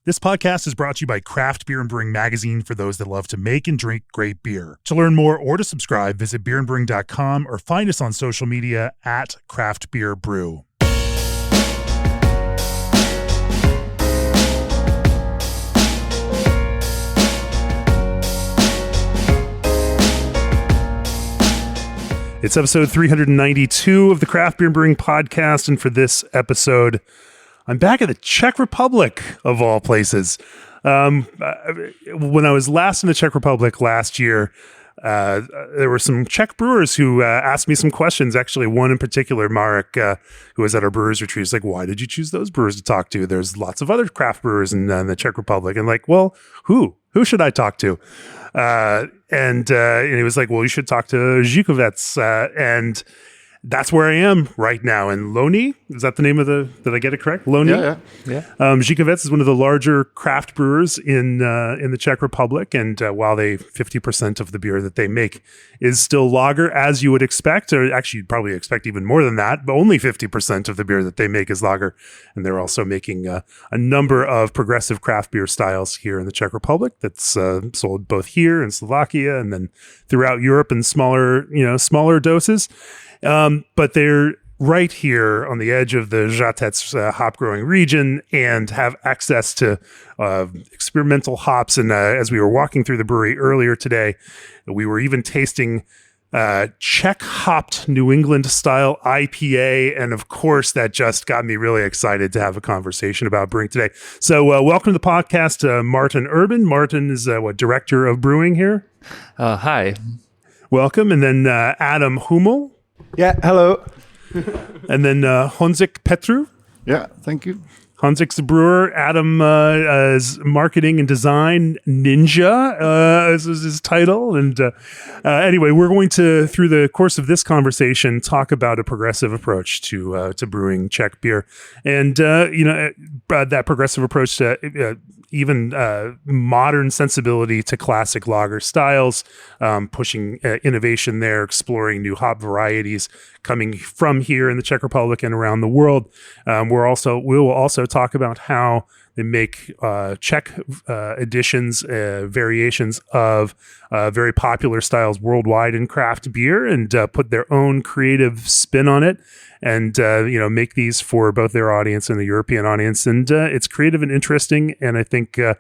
This podcast is brought to you by Craft Beer and Brewing Magazine for those that love to make and drink great beer. To learn more or to subscribe, visit beerandbrewing.com or find us on social media at Craft Beer Brew. It's episode 392 of the Craft Beer and Brewing Podcast, and for this episode, I'm back at the Czech Republic, of all places. When I was last in the Czech Republic last year, there were some Czech brewers who asked me some questions. Actually, one in particular, Marek, who was at our brewers retreat, was like, why did you choose those brewers to talk to? There's lots of other craft brewers in the Czech Republic. And like, well, who should I talk to? And he was like, well, you should talk to Zichovec. And that's where I am right now. And Loni, is that the name of did I get it correct? Loni? Yeah. Zichovec is one of the larger craft brewers in the Czech Republic. And while 50% of the beer that they make is still lager, as you would expect, or actually you'd probably expect even more than that, but only 50% of the beer that they make is lager. And they're also making a number of progressive craft beer styles here in the Czech Republic that's sold both here in Slovakia and then throughout Europe in smaller doses. But they're right here on the edge of the Žatec hop growing region and have access to experimental hops. And as we were walking through the brewery earlier today, we were even tasting Czech hopped New England style IPA. And of course, that just got me really excited to have a conversation about brewing today. So welcome to the podcast, Martin Urban. Martin is director of brewing here. Hi. Welcome. And then Adam Huml. Yeah, hello. And then Honzik Petru. Yeah, thank you. Honzik's the brewer. Adam is marketing and design ninja, is his title. And anyway, we're going to, through the course of this conversation, talk about a progressive approach to brewing Czech beer. And, that progressive approach to even modern sensibility to classic lager styles, pushing innovation there, exploring new hop varieties coming from here in the Czech Republic and around the world. We will also talk about how they make Czech editions, variations of very popular styles worldwide in craft beer, and put their own creative spin on it, and make these for both their audience and the European audience. And it's creative and interesting, and I think a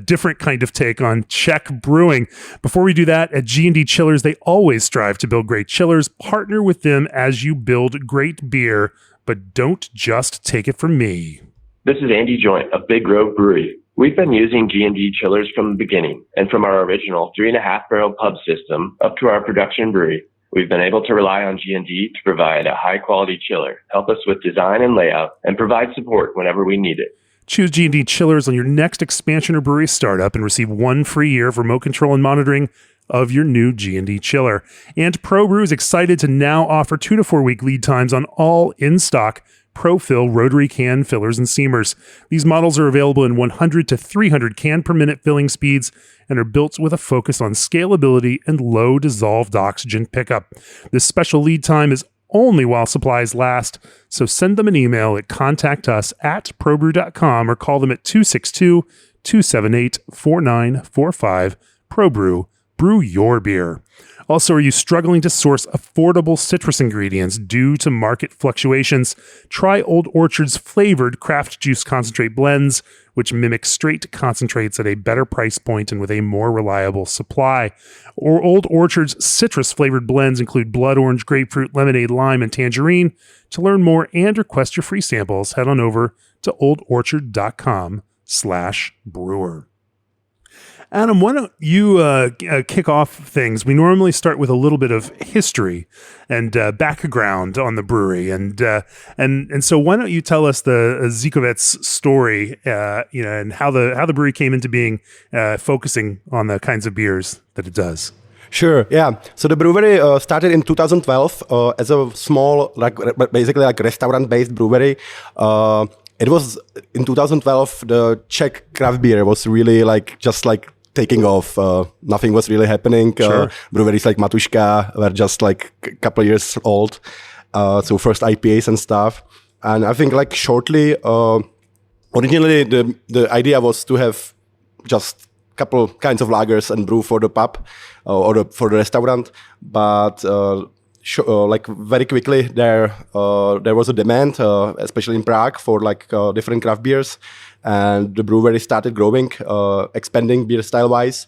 different kind of take on Czech brewing. Before we do that, at G&D Chillers, they always strive to build great chillers. Partner with them as you build great beer, but don't just take it from me. This is Andy Joint of Big Grove Brewery. We've been using G&D chillers from the beginning, and from our original 3.5 barrel pub system up to our production brewery, we've been able to rely on G&D to provide a high quality chiller, help us with design and layout, and provide support whenever we need it. Choose G&D chillers on your next expansion or brewery startup and receive 1 free year of remote control and monitoring of your new G&D chiller. And ProBrew is excited to now offer 2 to 4 week lead times on all in-stock ProFill rotary can fillers and seamers. These models are available in 100 to 300 can per minute filling speeds and are built with a focus on scalability and low dissolved oxygen pickup. This special lead time is only while supplies last, so send them an email at contactus@probrew.com or call them at 262-278-4945. ProBrew, brew your beer. Also, are you struggling to source affordable citrus ingredients due to market fluctuations? Try Old Orchard's flavored craft juice concentrate blends, which mimic straight concentrates at a better price point and with a more reliable supply. Or Old Orchard's citrus flavored blends include blood orange, grapefruit, lemonade, lime, and tangerine. To learn more and request your free samples, head on over to oldorchard.com/brewer. Adam, why don't you kick off things? We normally start with a little bit of history and background on the brewery, and so why don't you tell us the Zichovec story, and how the brewery came into being, focusing on the kinds of beers that it does. Sure, yeah. So the brewery started in 2012 as a small, basically restaurant-based brewery. It was in 2012. The Czech craft beer was really just taking off. Nothing was really happening. Sure. Breweries like Matuška were just a couple years old. So first IPAs and stuff. And I think shortly originally the idea was to have just a couple kinds of lagers and brew for the pub for the restaurant, but like very quickly there was a demand, especially in Prague, for like different craft beers, and the brewery started growing, expanding beer style wise.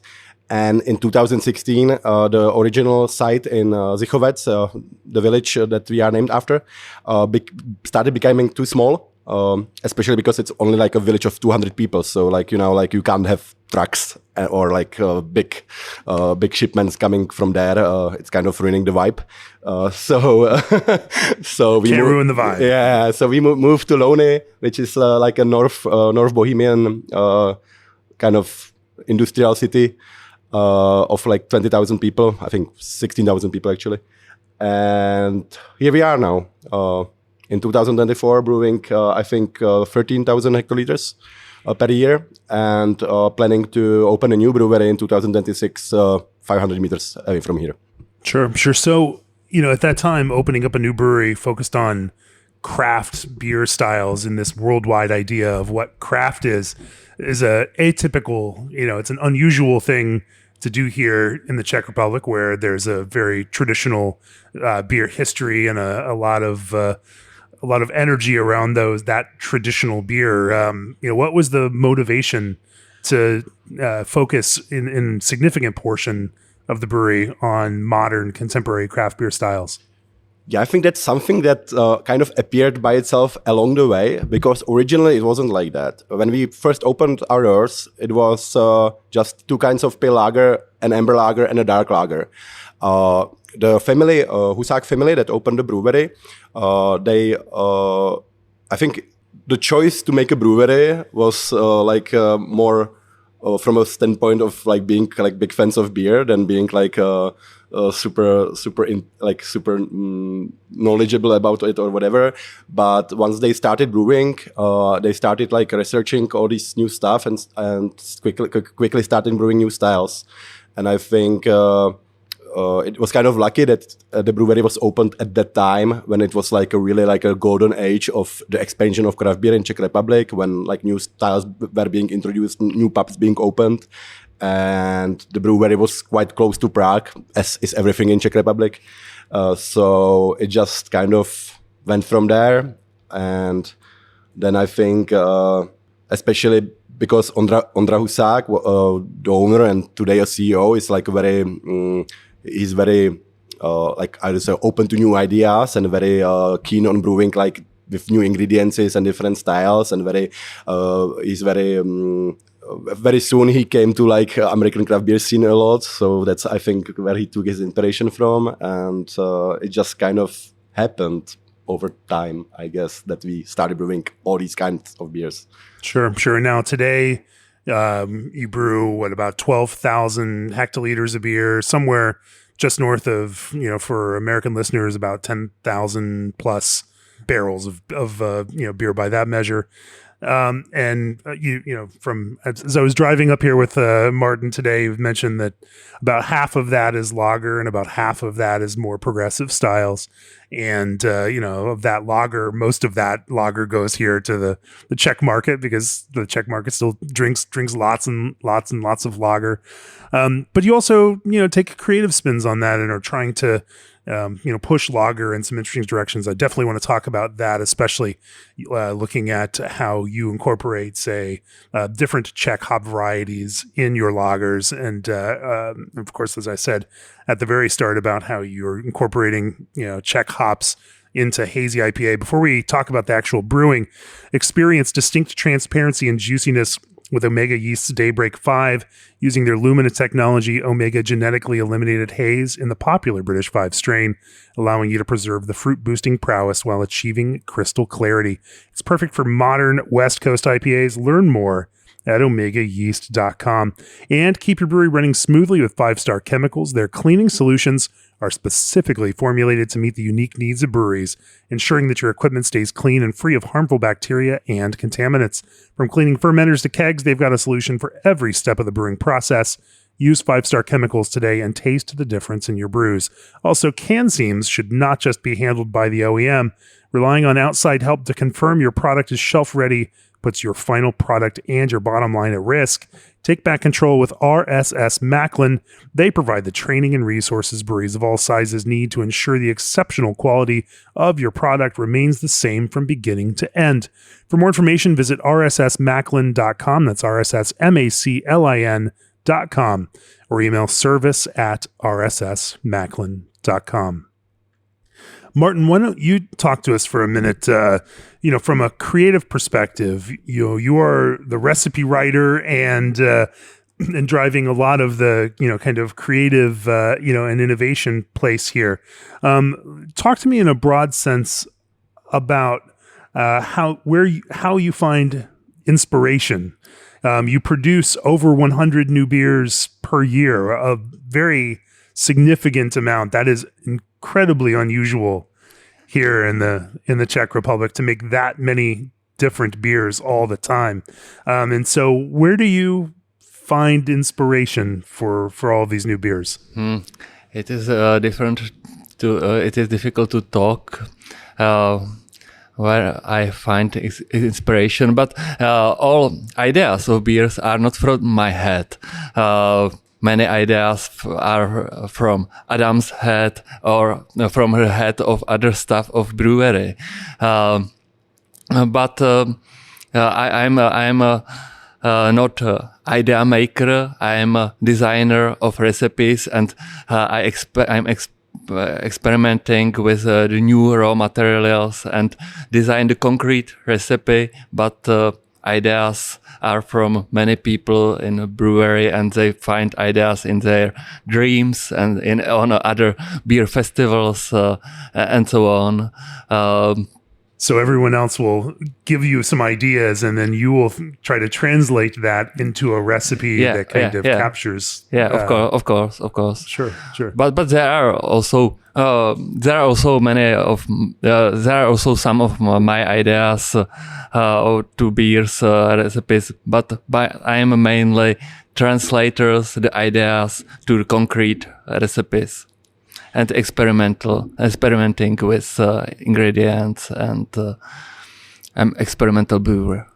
And in 2016, the original site in Zichovec, the village that we are named after, started becoming too small. Especially because it's only like a village of 200 people, so like like you can't have trucks or like big shipments coming from there. It's kind of ruining the vibe. So we can't ruin the vibe. Yeah, so we moved to Louny, which is like a North Bohemian kind of industrial city of like 20,000 people. I think 16,000 people actually, and here we are now. In 2024, brewing, I think, 13,000 hectoliters per year, and planning to open a new brewery in 2026, 500 meters away from here. Sure. So, at that time, opening up a new brewery focused on craft beer styles in this worldwide idea of what craft is a atypical, it's an unusual thing to do here in the Czech Republic, where there's a very traditional beer history and a lot of energy around that traditional beer. What was the motivation to focus in significant portion of the brewery on modern contemporary craft beer styles? Yeah, I think that's something that kind of appeared by itself along the way, because originally it wasn't like that. When we first opened our doors, it was just two kinds of pale lager, an amber lager and a dark lager. The family, Husak family that opened the brewery, I think the choice to make a brewery was more from a standpoint of like being like big fans of beer than being like super knowledgeable about it or whatever. But once they started brewing, they started like researching all this new stuff and quickly started brewing new styles. And I think it was kind of lucky that the brewery was opened at that time when it was like a golden age of the expansion of craft beer in Czech Republic, when like new styles were being introduced, new pubs being opened, and the brewery was quite close to Prague, as is everything in Czech Republic. So it just kind of went from there. And then I think, especially because Ondra Husák, the owner and today a CEO, is like he's very like I would say open to new ideas and very keen on brewing like with new ingredients and different styles, and he's very soon he came to like American craft beer scene a lot. So that's I think where he took his inspiration from, and it just kind of happened over time, I guess, that we started brewing all these kinds of beers. Sure. Now today, you brew about 12,000 hectoliters of beer, somewhere just north of, for American listeners, about 10,000 plus barrels of beer by that measure. And from as I was driving up here with Martin today, you've mentioned that about half of that is lager and about half of that is more progressive styles. And of that lager, most of that lager goes here to the Czech market, because the Czech market still drinks lots and lots of lager. But you also take creative spins on that and are trying to push lager in some interesting directions. I definitely want to talk about that, especially looking at how you incorporate, say, different Czech hop varieties in your lagers. And of course, as I said at the very start, about how you're incorporating, Czech hops into hazy IPA. Before we talk about the actual brewing, experience distinct transparency and juiciness with Omega Yeast's Daybreak 5, using their Lumina technology. Omega genetically eliminated haze in the popular British 5 strain, allowing you to preserve the fruit-boosting prowess while achieving crystal clarity. It's perfect for modern West Coast IPAs. Learn more at omegayeast.com. And keep your brewery running smoothly with 5-star chemicals. Their cleaning solutions are specifically formulated to meet the unique needs of breweries, ensuring that your equipment stays clean and free of harmful bacteria and contaminants. From cleaning fermenters to kegs, they've got a solution for every step of the brewing process. Use 5-star chemicals today and taste the difference in your brews. Also, can seams should not just be handled by the OEM. Relying on outside help to confirm your product is shelf ready puts your final product and your bottom line at risk. Take back control with RSS Macklin. They provide the training and resources breweries of all sizes need to ensure the exceptional quality of your product remains the same from beginning to end. For more information, visit rssmacklin.com. That's rssmacklin.com, or email service@rssmacklin.com. Martin, why don't you talk to us for a minute? From a creative perspective, you are the recipe writer and driving a lot of the kind of creative and innovation place here. Talk to me in a broad sense about how you find inspiration. You produce over 100 new beers per year, a very significant amount. That is incredibly unusual here in the Czech Republic to make that many different beers all the time. And so where do you find inspiration for all of these new beers? It is it is difficult to talk where I find inspiration, but all ideas of beers are not from my head. Many ideas are from Adam's head or from her head of other stuff of brewery. But I'm not an idea maker. I'm a designer of recipes, and I'm experimenting with the new raw materials and design the concrete recipe. But ideas are from many people in a brewery, and they find ideas in their dreams and on other beer festivals and so on. So everyone else will give you some ideas, and then you will try to translate that into a recipe that kind of captures. Of course. Sure. But there are also some of my ideas to beers recipes. But I am mainly translators the ideas to the concrete recipes. And experimenting with ingredients, and I'm experimental brewer.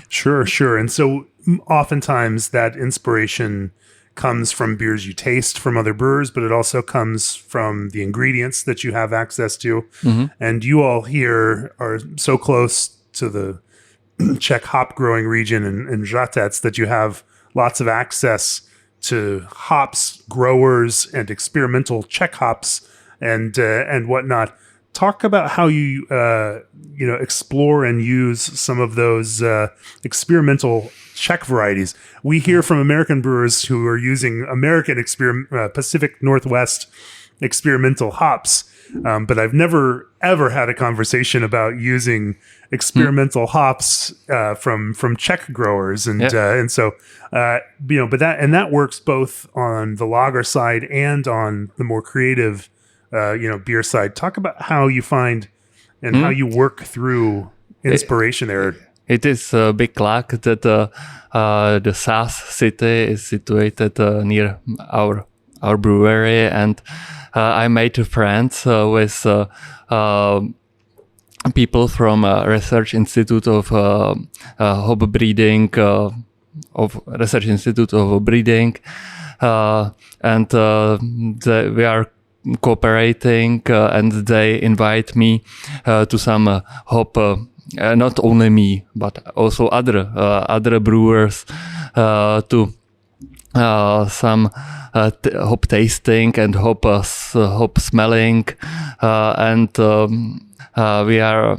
Sure. And so oftentimes that inspiration comes from beers you taste from other brewers, but it also comes from the ingredients that you have access to. Mm-hmm. And you all here are so close to the Czech hop growing region in Zichovec that you have lots of access to hops, growers, and experimental Czech hops and whatnot. Talk about how you explore and use some of those experimental Czech varieties. We hear from American brewers who are using American Pacific Northwest experimental hops, but I've never ever had a conversation about using experimental hops from Czech growers, and so but that works both on the lager side and on the more creative beer side. Talk about how you find and how you work through inspiration there. It is a big luck that the Saaz city is situated near our brewery, and I made friends with people from Research Institute of Hop Breeding, of Research Institute of Breeding, and we are cooperating, and they invite me to some hop. Not only me, but also other brewers to some hop tasting and hop smelling, and we are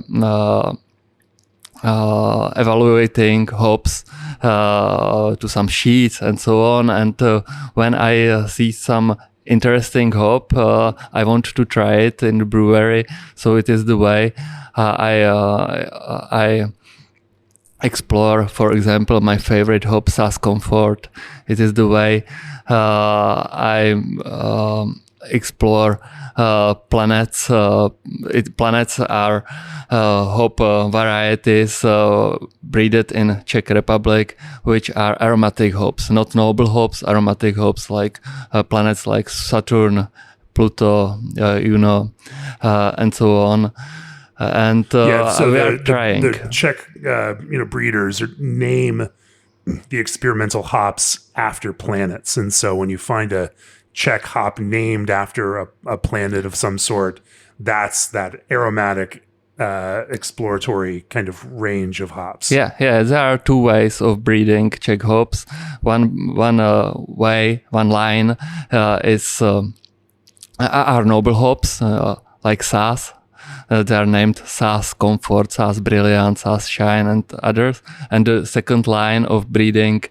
evaluating hops to some sheets and so on. And when I see some interesting hop, I want to try it in the brewery. So it is the way I explore, for example, my favorite hop, Saaz Comfort. It is the way I explore planets. Planets are hop varieties breeded in Czech Republic, which are aromatic hops, not noble hops, aromatic hops like planets like Saturn, Pluto, and so on. and so we are trying. The Czech, breeders name the experimental hops after planets, and so when you find a Czech hop named after a planet of some sort, that's that aromatic exploratory kind of range of hops. Yeah, there are two ways of breeding Czech hops. One line is are noble hops like Saaz. They are named Saaz Comfort, Saaz Brilliant, Saaz Shine, and others. And the second line of breeding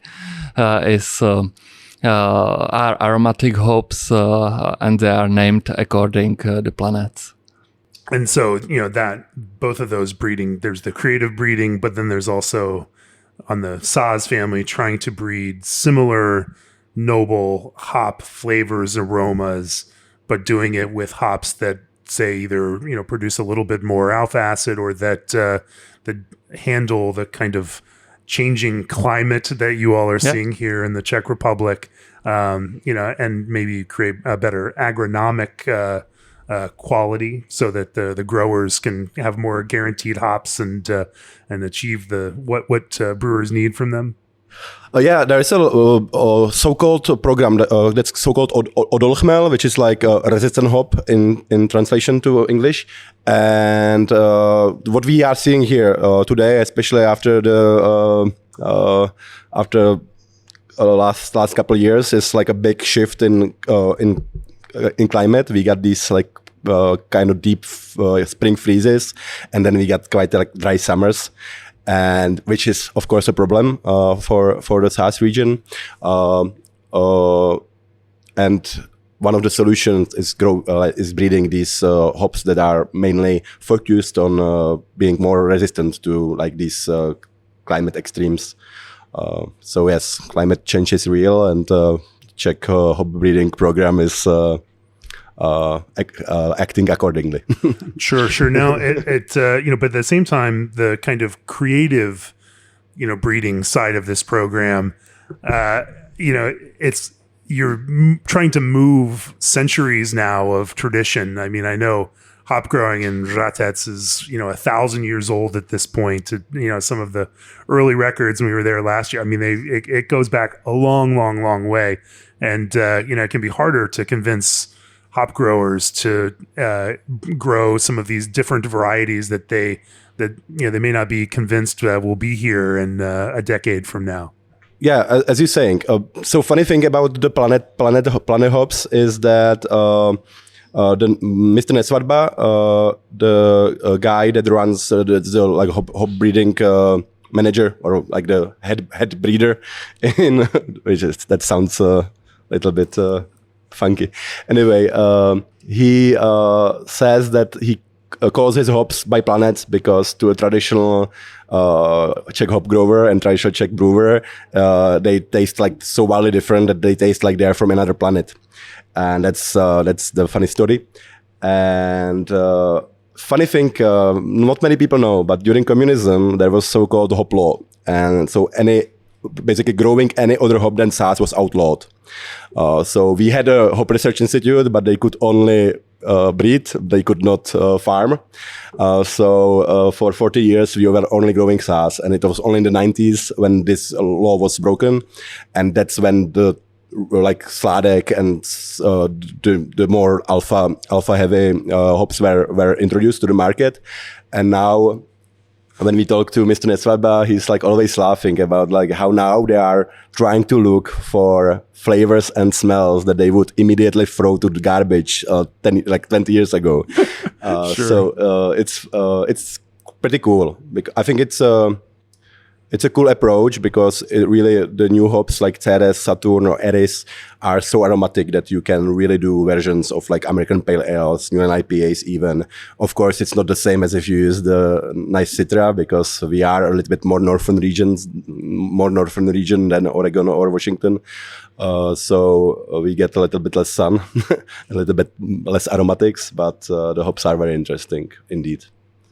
is are aromatic hops, and they are named according the planets. And so, that both of those breeding, there's the creative breeding, but then there's also on the Saaz family trying to breed similar noble hop flavors, aromas, but doing it with hops that say either, produce a little bit more alpha acid or that handle the kind of changing climate that you all are seeing here in the Czech Republic, and maybe create a better agronomic quality so that the growers can have more guaranteed hops and achieve what brewers need from them. There is a so-called program that's so-called Odolchmel, which is like a resistant hop in translation to English. And what we are seeing here today, especially after the last couple of years, is like a big shift in climate. We got these like kind of deep spring freezes, and then we got quite like dry summers. And which is of course a problem for the Saaz region, and one of the solutions is breeding these hops that are mainly focused on being more resistant to like these climate extremes. So yes, climate change is real, and Czech hop breeding program is acting accordingly. Sure. Now, but at the same time, the kind of creative, breeding side of this program, you're trying to move centuries now of tradition. I mean, I know hop growing in Žatec is, 1,000 years old at this point. Some of the early records when we were there last year, I mean, it goes back a long, long, long way. And, it can be harder to convince hop growers to grow some of these different varieties that they may not be convinced will be here in a decade from now. Yeah, as you're saying. So funny thing about the planet hops is that the Mr. Nesvadba, the guy that runs the like hop breeding manager, or like the head breeder that sounds a little bit funky. Anyway, he says that he calls his hops by planets because to a traditional Czech hop grower and traditional Czech brewer, they taste like so wildly different that they taste like they're from another planet. And that's the funny story. And funny thing, not many people know, but during communism there was so-called hop law, and so basically growing any other hop than Saaz was outlawed. So we had a hop research institute, but they could only breed, they could not farm. So for 40 years we were only growing Saaz, and it was only in the 90s when this law was broken, and that's when the like Sladek and the more alpha heavy hops were introduced to the market. And now when we talk to Mr. Nesvadba, he's like always laughing about like how now they are trying to look for flavors and smells that they would immediately throw to the garbage 20 years ago. Sure. So it's pretty cool. I think it's a cool approach because the new hops like Ceres, Saturn, or Eris are so aromatic that you can really do versions of like American Pale Ales, New England IPAs even. Of course, it's not the same as if you use the nice Citra because we are a little bit more northern region than Oregon or Washington. So we get a little bit less sun, a little bit less aromatics, but the hops are very interesting indeed.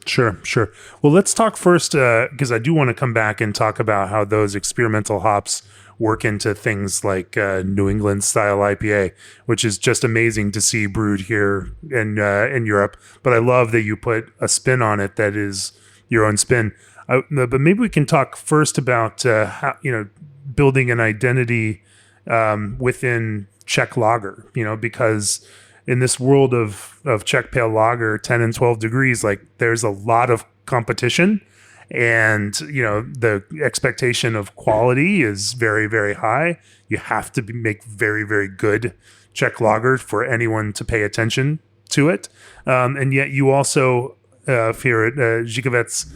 Sure, sure. Well, let's talk first, because I do want to come back and talk about how those experimental hops work into things like New England style IPA, which is just amazing to see brewed here in Europe. But I love that you put a spin on it that is your own spin. But maybe we can talk first about how, building an identity within Czech lager, because in this world of Czech pale lager, 10 and 12 degrees, like there's a lot of competition, and the expectation of quality is very, very high. You have to make very, very good Czech lager for anyone to pay attention to it, and yet you also here at Zichovec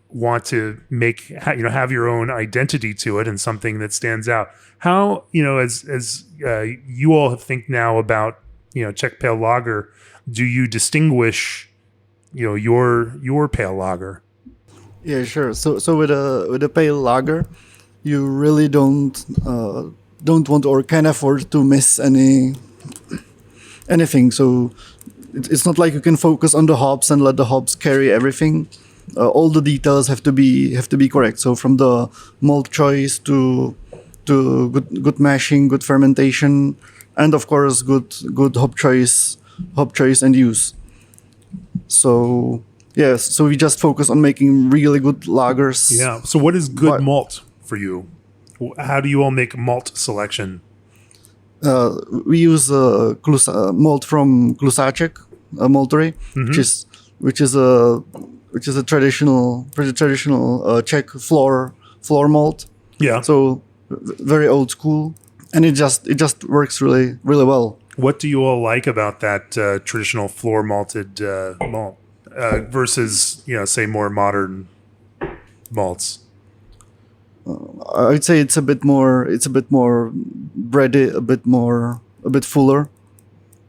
want to make have your own identity to it and something that stands out. How as you all think now about Czech pale lager, do you distinguish your pale lager? Yeah, sure. So with a pale lager, you really don't want or can afford to miss anything. So it's not like you can focus on the hops and let the hops carry everything. All the details have to be correct. So from the malt choice to good mashing, good fermentation, and of course good hop choice and use. So yes, so we just focus on making really good lagers. Yeah. So what is good malt for you? How do you all make malt selection? We use malt from Klusáček maltery, which is a pretty traditional Czech floor malt. Yeah. So very old school, and it just works really, really well. What do you all like about that traditional floor malted malt versus say more modern malts? I'd say it's a bit more bready, a bit fuller.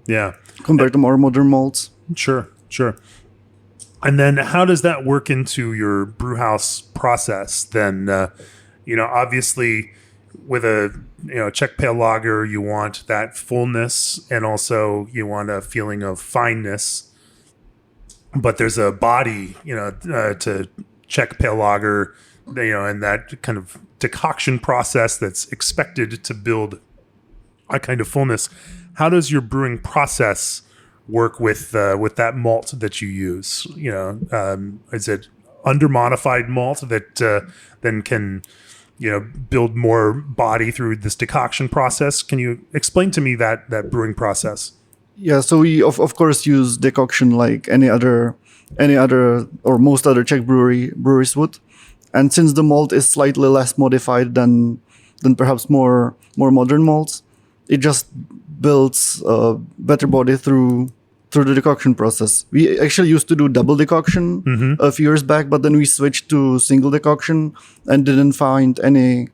Yeah. Compared to more modern malts. Sure. And then how does that work into your brewhouse process? Then, obviously with a Czech pale lager, you want that fullness, and also you want a feeling of fineness. But there's a body, to Czech pale lager, and that kind of decoction process that's expected to build a kind of fullness. How does your brewing process work with that malt that you use? Is it under modified malt that then can build more body through this decoction process? Can you explain to me that brewing process? Yeah, so we of course use decoction like any other or most other Czech breweries would, and since the malt is slightly less modified than perhaps more modern malts, it just builds a better body through the decoction process. We actually used to do double decoction a few years back, but then we switched to single decoction and didn't find any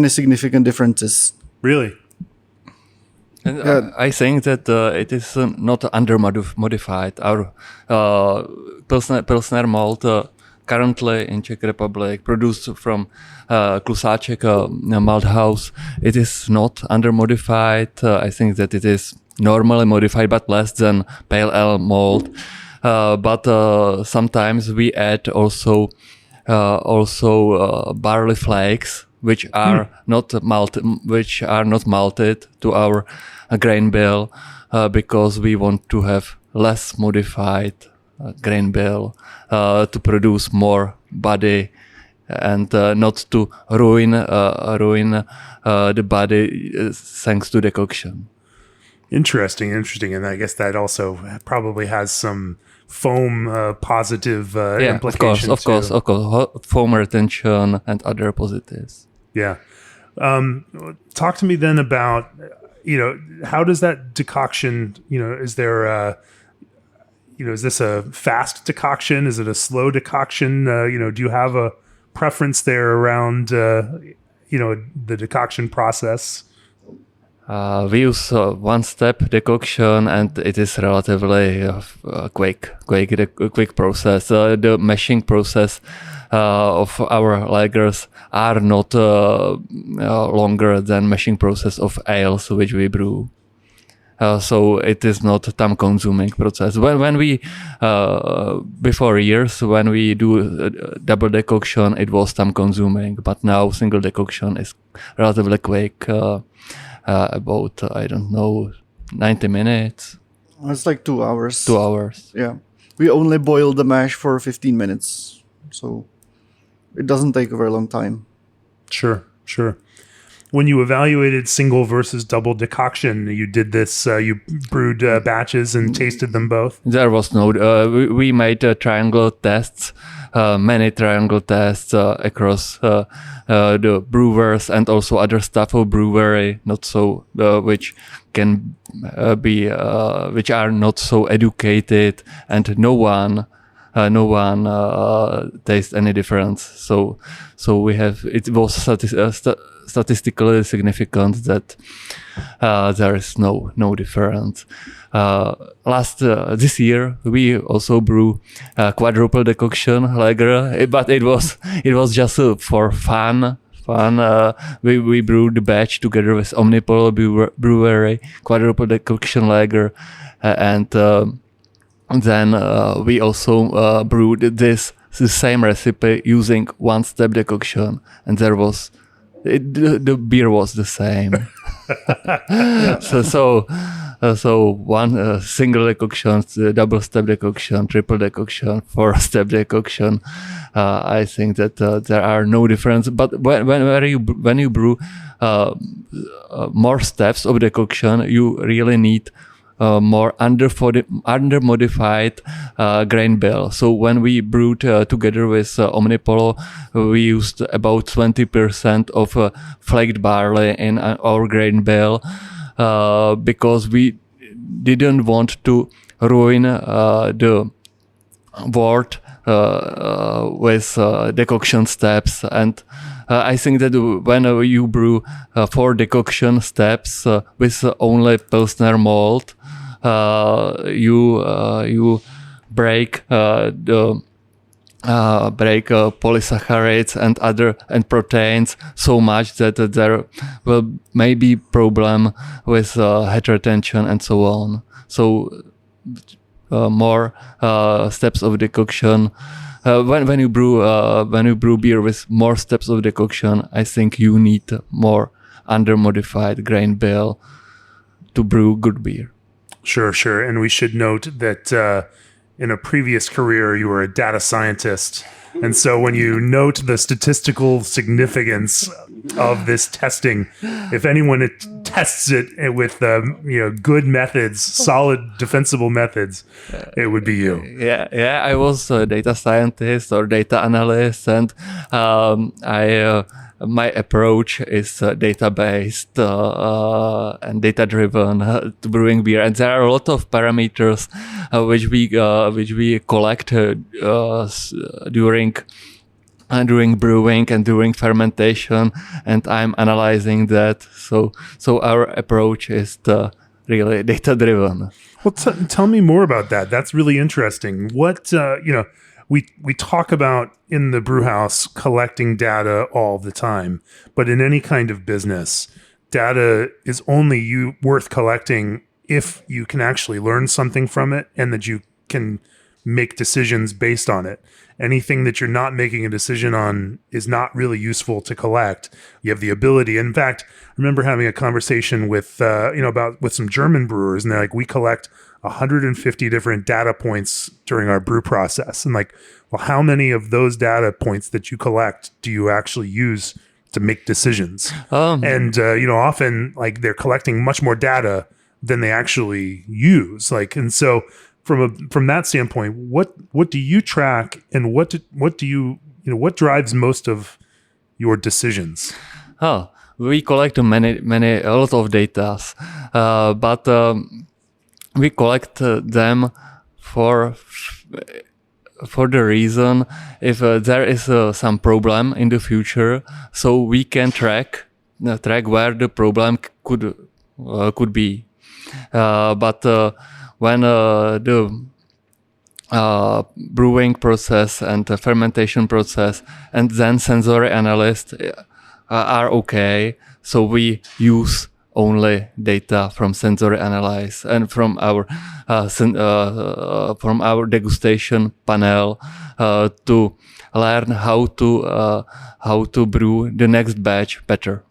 significant differences. Really? And I think that it is not under modified. Our Pilsner malt currently in Czech Republic, produced from Klusáček malt house, it is not under modified. I think that it is normally modified, but less than pale ale malt. But sometimes we add also barley flakes, which are not malted to our grain bill, because we want to have less modified grain bill to produce more body and not to ruin the body thanks to decoction. Interesting. And I guess that also probably has some foam positive implications. Of course. Foam retention and other positives. Yeah. Talk to me then about, how does that decoction, is there is this a fast decoction? Is it a slow decoction? Do you have a preference there around, the decoction process? We use one-step decoction, and it is relatively quick process. The mashing process of our lagers are not longer than mashing process of ales which we brew. So it is not a time-consuming process. When we before years when we do double decoction, it was time-consuming, but now single decoction is relatively quick, about I don't know 90 minutes. It's like 2 hours. 2 hours. Yeah. We only boil the mash for 15 minutes. So it doesn't take a very long time. Sure. When you evaluated single versus double decoction, you did this, you brewed batches and tasted them both? There was no, we made triangle tests, many triangle tests across the brewers and also other staff of brewery, not so, which can be, which are not so educated, and no one tastes any difference. So we have, it was statistically significant that there is no difference. This year we also brew quadruple decoction lager, but it was just for fun. We brewed the batch together with Omnipol Brewery, quadruple decoction lager, and then we also brewed the same recipe using one-step decoction, and there was the beer was the same. So one single decoction, double step decoction, triple decoction, 4-step decoction. I think that there are no difference. But when you brew more steps of decoction, you really need more under modified grain bill. So when we brewed together with Omnipolo, we used about 20% of flaked barley in our grain bill because we didn't want to ruin the wort with decoction steps. And I think that when you brew 4 decoction steps with only Pilsner malt, you break polysaccharides and proteins so much that there will maybe problem with head retention and so on. So more steps of decoction. When you brew beer with more steps of decoction, I think you need more under modified grain bill to brew good beer. Sure. And we should note that in a previous career, you were a data scientist. And so when you note the statistical significance of this testing, if anyone tests it with good methods, solid defensible methods, it would be you. Yeah. I was a data scientist or data analyst, and my approach is data-based and data-driven to brewing beer, and there are a lot of parameters which we collect during brewing and during fermentation, and I'm analyzing that. So our approach is really data-driven. Well, tell me more about that. That's really interesting. What we talk about in the brew house collecting data all the time, but in any kind of business, data is only worth collecting if you can actually learn something from it and that you can make decisions based on it. Anything that you're not making a decision on is not really useful to collect. You have the ability. In fact, I remember having a conversation with with some German brewers, and they're like, we collect 150 different data points during our brew process. And like, well, how many of those data points that you collect do you actually use to make decisions? And often like they're collecting much more data than they actually use. Like, and so from that standpoint, what do you track, and what drives most of your decisions? We collect a lot of data, but we collect them for the reason if there is some problem in the future, so we can track where the problem could be. But when the brewing process and the fermentation process and then sensory analysts are okay, so we use only data from sensory analysis and from our degustation panel to learn how to brew the next batch better.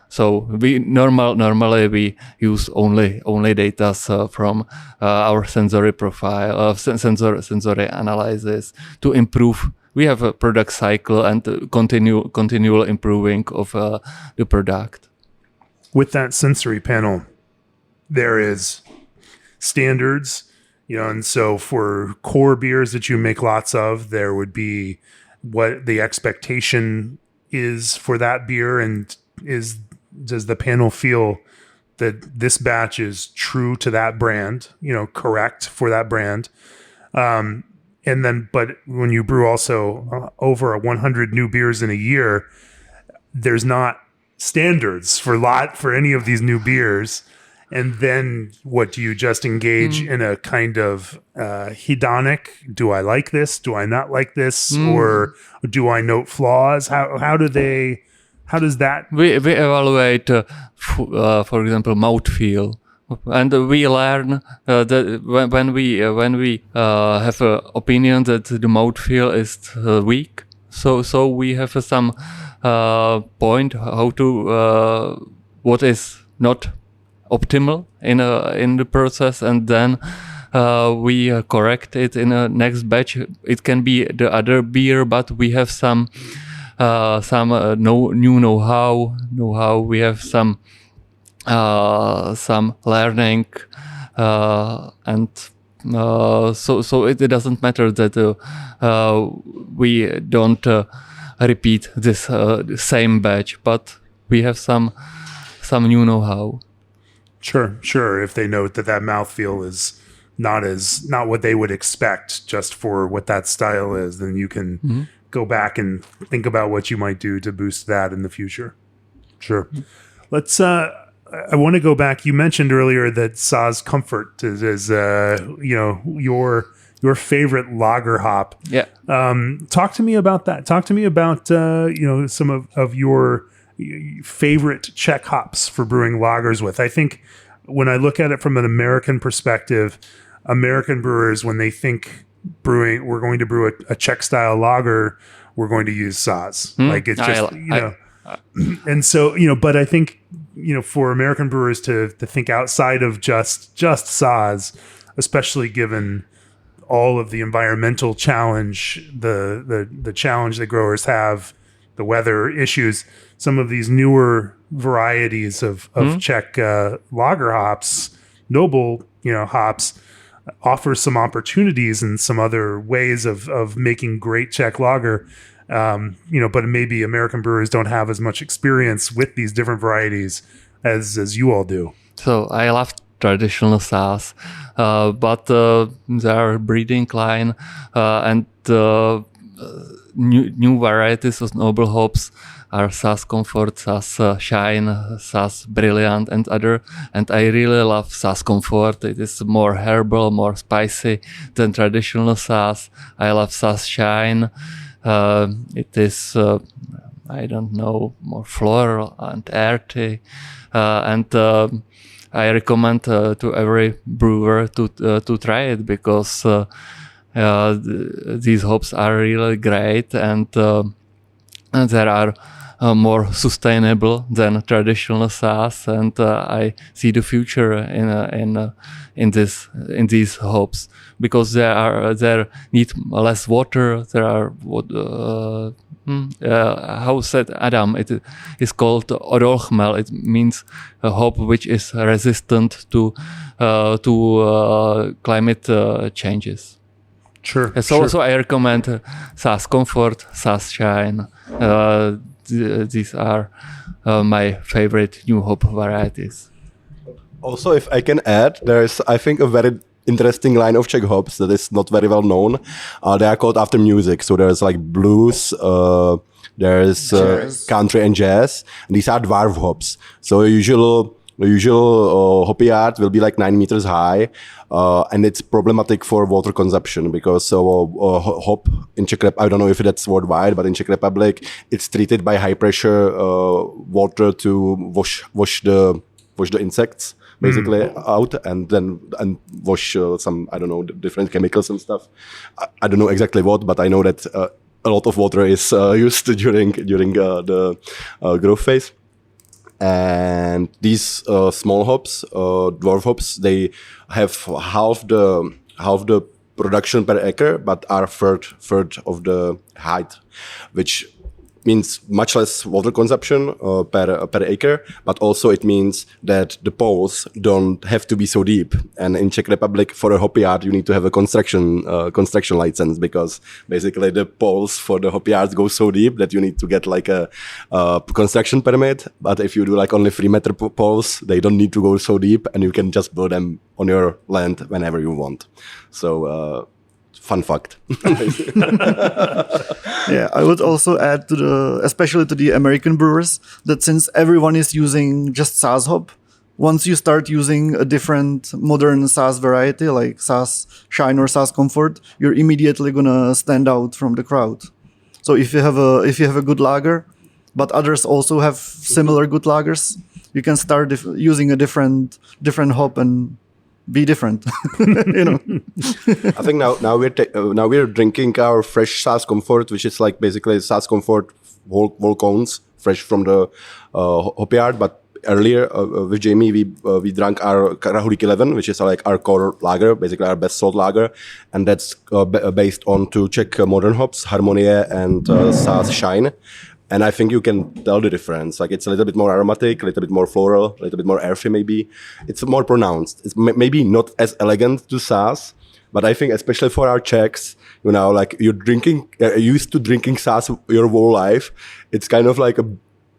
So normally we use only data from our sensory profile, sensory analysis to improve. We have a product cycle and continual improving of the product. With that sensory panel, there is standards, and so for core beers that you make lots of, there would be what the expectation is for that beer, and does the panel feel that this batch is true to that brand, correct for that brand? But when you brew also over 100 new beers in a year, there's not standards for any of these new beers. And then what do you just engage in a kind of hedonic? Do I like this? Do I not like this? Or do I note flaws? How does that? We evaluate, for example, mouthfeel. And we learn that when we have an opinion that the mouthfeel is weak, so we have some point how to what is not optimal in the process, and then we correct it in a next batch. It can be the other beer, but we have some new know-how. We have some learning, and so it doesn't matter that we don't repeat this same batch, but we have some new know-how. Sure. If they note that mouthfeel is not what they would expect just for what that style is, then you can go back and think about what you might do to boost that in the future. Sure. Let's. I want to go back. You mentioned earlier that Saaz Comfort is your favorite lager hop. Yeah. Talk to me about that. Talk to me about some of your favorite Czech hops for brewing lagers with. I think when I look at it from an American perspective, American brewers, when they think brewing, we're going to brew a Czech style lager, we're going to use Saaz. Like it's just and so but I think for American brewers to think outside of just Saaz, especially given all of the environmental challenge, the challenge that growers have, the weather issues, some of these newer varieties of Czech lager hops, noble hops, offer some opportunities and some other ways of making great Czech lager. But maybe American brewers don't have as much experience with these different varieties as you all do. So I love traditional Saaz, but there are breeding line and new varieties of noble hops are Saaz Comfort, Saaz Shine, Saaz Brilliant, and other. And I really love Saaz Comfort. It is more herbal, more spicy than traditional Saaz. I love Saaz Shine. It is, I don't know, more floral and earthy. And I recommend to every brewer to try it because these hops are really great and they are more sustainable than traditional Saaz, and I see the future in these hops because they need less water. There are how said Adam? It is called Huml. It means a hop which is resistant to climate changes. Sure. So I recommend Saaz Comfort, Saaz Shine. These are my favorite new hop varieties. Also, if I can add, there's, I think, a very interesting line of Czech hops that is not very well known. They are called after music. So there's like blues, there's country and jazz. And these are dwarf hops. So the usual hoppy yard will be like 9 meters high. And it's problematic for water consumption because hop in Czech Republic, I don't know if that's worldwide, but in Czech Republic, it's treated by high pressure water to wash the wash the insects basically out, and then wash some, I don't know, different chemicals and stuff. I don't know exactly what, but I know that a lot of water is used during the growth phase. And these small hops, dwarf hops, they have half the production per acre, but are third of the height, which means much less water consumption per acre, but also it means that the poles don't have to be so deep. And in Czech Republic, for a hoppy yard, you need to have a construction license, because basically the poles for the hoppy yards go so deep that you need to get like a construction permit. But if you do like only 3-meter poles, they don't need to go so deep, and you can just build them on your land whenever you want. So fun fact. Yeah, I would also add especially to the American brewers, that since everyone is using just Saaz hop, once you start using a different modern Saaz variety like Saaz Shine or Saaz Comfort, you're immediately gonna stand out from the crowd. So if you have a good lager, but others also have similar good lagers, you can start using a different hop and be different. I think now we're drinking our fresh Saaz Comfort, which is like basically Saaz Comfort whole cones, fresh from the hop yard. But earlier with Jamie, we drank our Krahulik 11, which is like our core lager, basically our best sold lager, and that's based on two Czech modern hops, Harmonie and Saaz Shine. And I think you can tell the difference. Like, it's a little bit more aromatic, a little bit more floral, a little bit more earthy maybe. It's more pronounced. It's maybe not as elegant to Saaz, but I think especially for our Czechs, like you're used to drinking Saaz your whole life. It's kind of like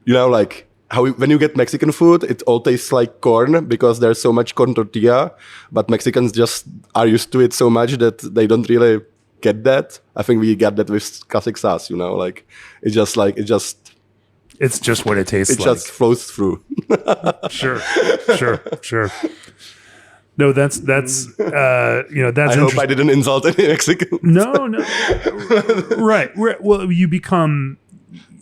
like how when you get Mexican food, it all tastes like corn because there's so much corn tortilla, but Mexicans just are used to it so much that they don't really get that. I think we get that with classic Saaz, like it's just what it tastes like. It just flows through. Sure. No, that's that's I hope I didn't insult any Mexicans. No. Right. Well, you become,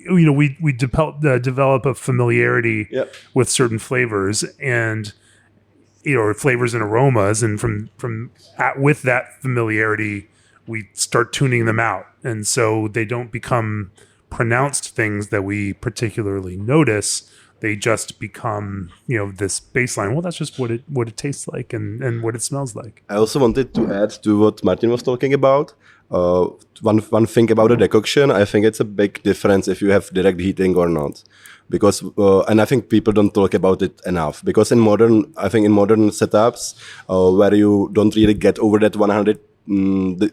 we develop a familiarity with certain flavors and flavors and aromas, and with that familiarity, we start tuning them out. And so they don't become pronounced things that we particularly notice. They just become, this baseline. Well, that's just what it tastes like and what it smells like. I also wanted to add to what Martin was talking about. One thing about the decoction, I think it's a big difference if you have direct heating or not. Because, and I think people don't talk about it enough. Because in modern setups, where you don't really get over that 100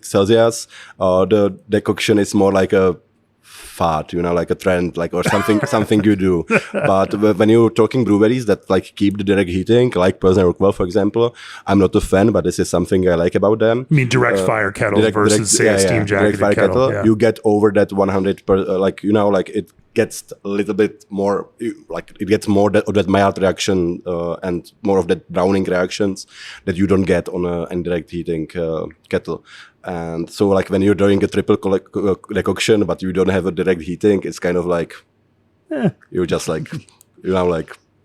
Celsius, the decoction is more like a fad, like a trend, like, or something you do. But when you're talking breweries that like keep the direct heating, like Pilsner Urquell, for example, I'm not a fan, but this is something I like about them. I mean, direct fire kettle versus say a steam jacketed kettle. You get over that 100 like it gets a little bit more, like it gets more of that mild reaction and more of that browning reactions that you don't get on a indirect heating kettle. And so like when you're doing a triple decoction but you don't have a direct heating, it's kind of like you're just like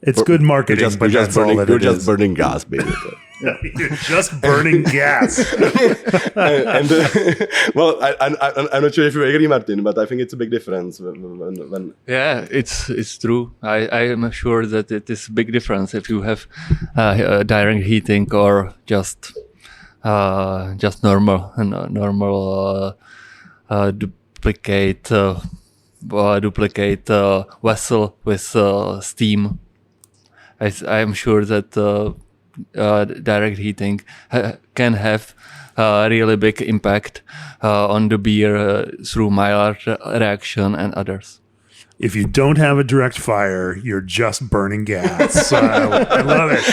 it's good marketing, you're just burning gas basically. You're just burning gas. and well, I'm not sure if you agree, Martin, but I think it's a big difference when yeah, it's true. I am sure that it is a big difference if you have direct heating or just normal duplicate vessel with steam. I am sure that direct heating can have a really big impact on the beer through Maillard reaction and others. If you don't have a direct fire, you're just burning gas. I love it.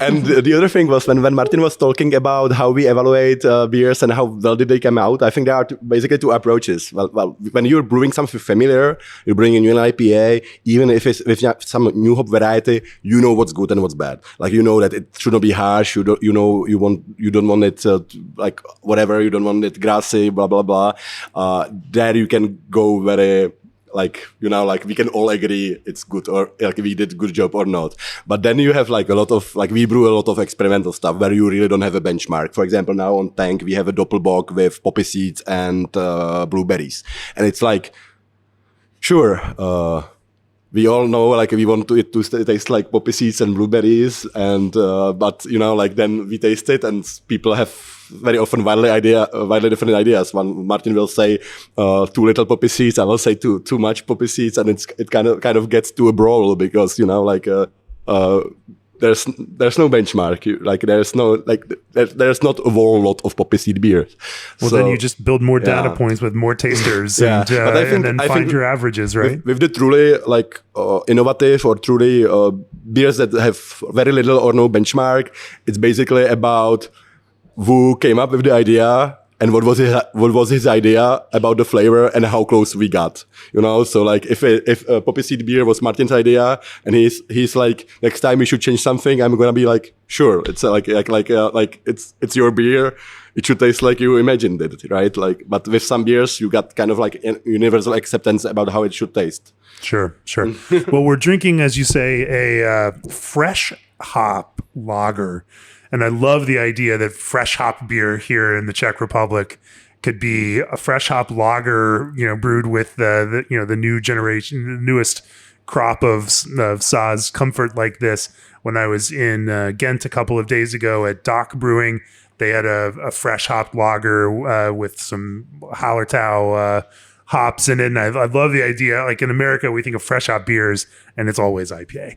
And the other thing was when Martin was talking about how we evaluate beers and how well did they come out, I think there are basically two approaches. Well, when you're brewing something familiar, you're bringing a new IPA, even if it's with some new hop variety, you know what's good and what's bad. Like, you know that it should not be harsh. You don't want it like whatever. You don't want it grassy, blah blah blah. There you can go very we can all agree it's good or like we did a good job or not. But then you have like a lot of we brew a lot of experimental stuff where you really don't have a benchmark. For example, now on tank we have a doppelbock with poppy seeds and blueberries, and it's like, sure, we all know like we want it to taste like poppy seeds and blueberries, and but then we taste it and people have very often wildly different ideas. Martin will say too little poppy seeds, I will say too much poppy seeds, and it kind of gets to a brawl because there's no benchmark. There's not a whole lot of poppy seed beers. Well, then you just build more data points with more tasters, and then find your averages, right? With the truly innovative or truly beers that have very little or no benchmark, it's basically about who came up with the idea and what was his idea about the flavor and how close we got. So like if a poppy seed beer was Martin's idea and he's like, next time we should change something, I'm gonna be like, sure, it's like it's your beer. It should taste like you imagined it, right? Like, but with some beers, you got kind of like an universal acceptance about how it should taste. Sure. Well, we're drinking, as you say, a fresh hop lager. And I love the idea that fresh hop beer here in the Czech Republic could be a fresh hop lager, brewed with the new generation, the newest crop of Saaz Comfort like this. When I was in Ghent a couple of days ago at Dock Brewing, they had a fresh hop lager with some Hallertau hops in it. And I love the idea. Like in America, we think of fresh hop beers and it's always IPA.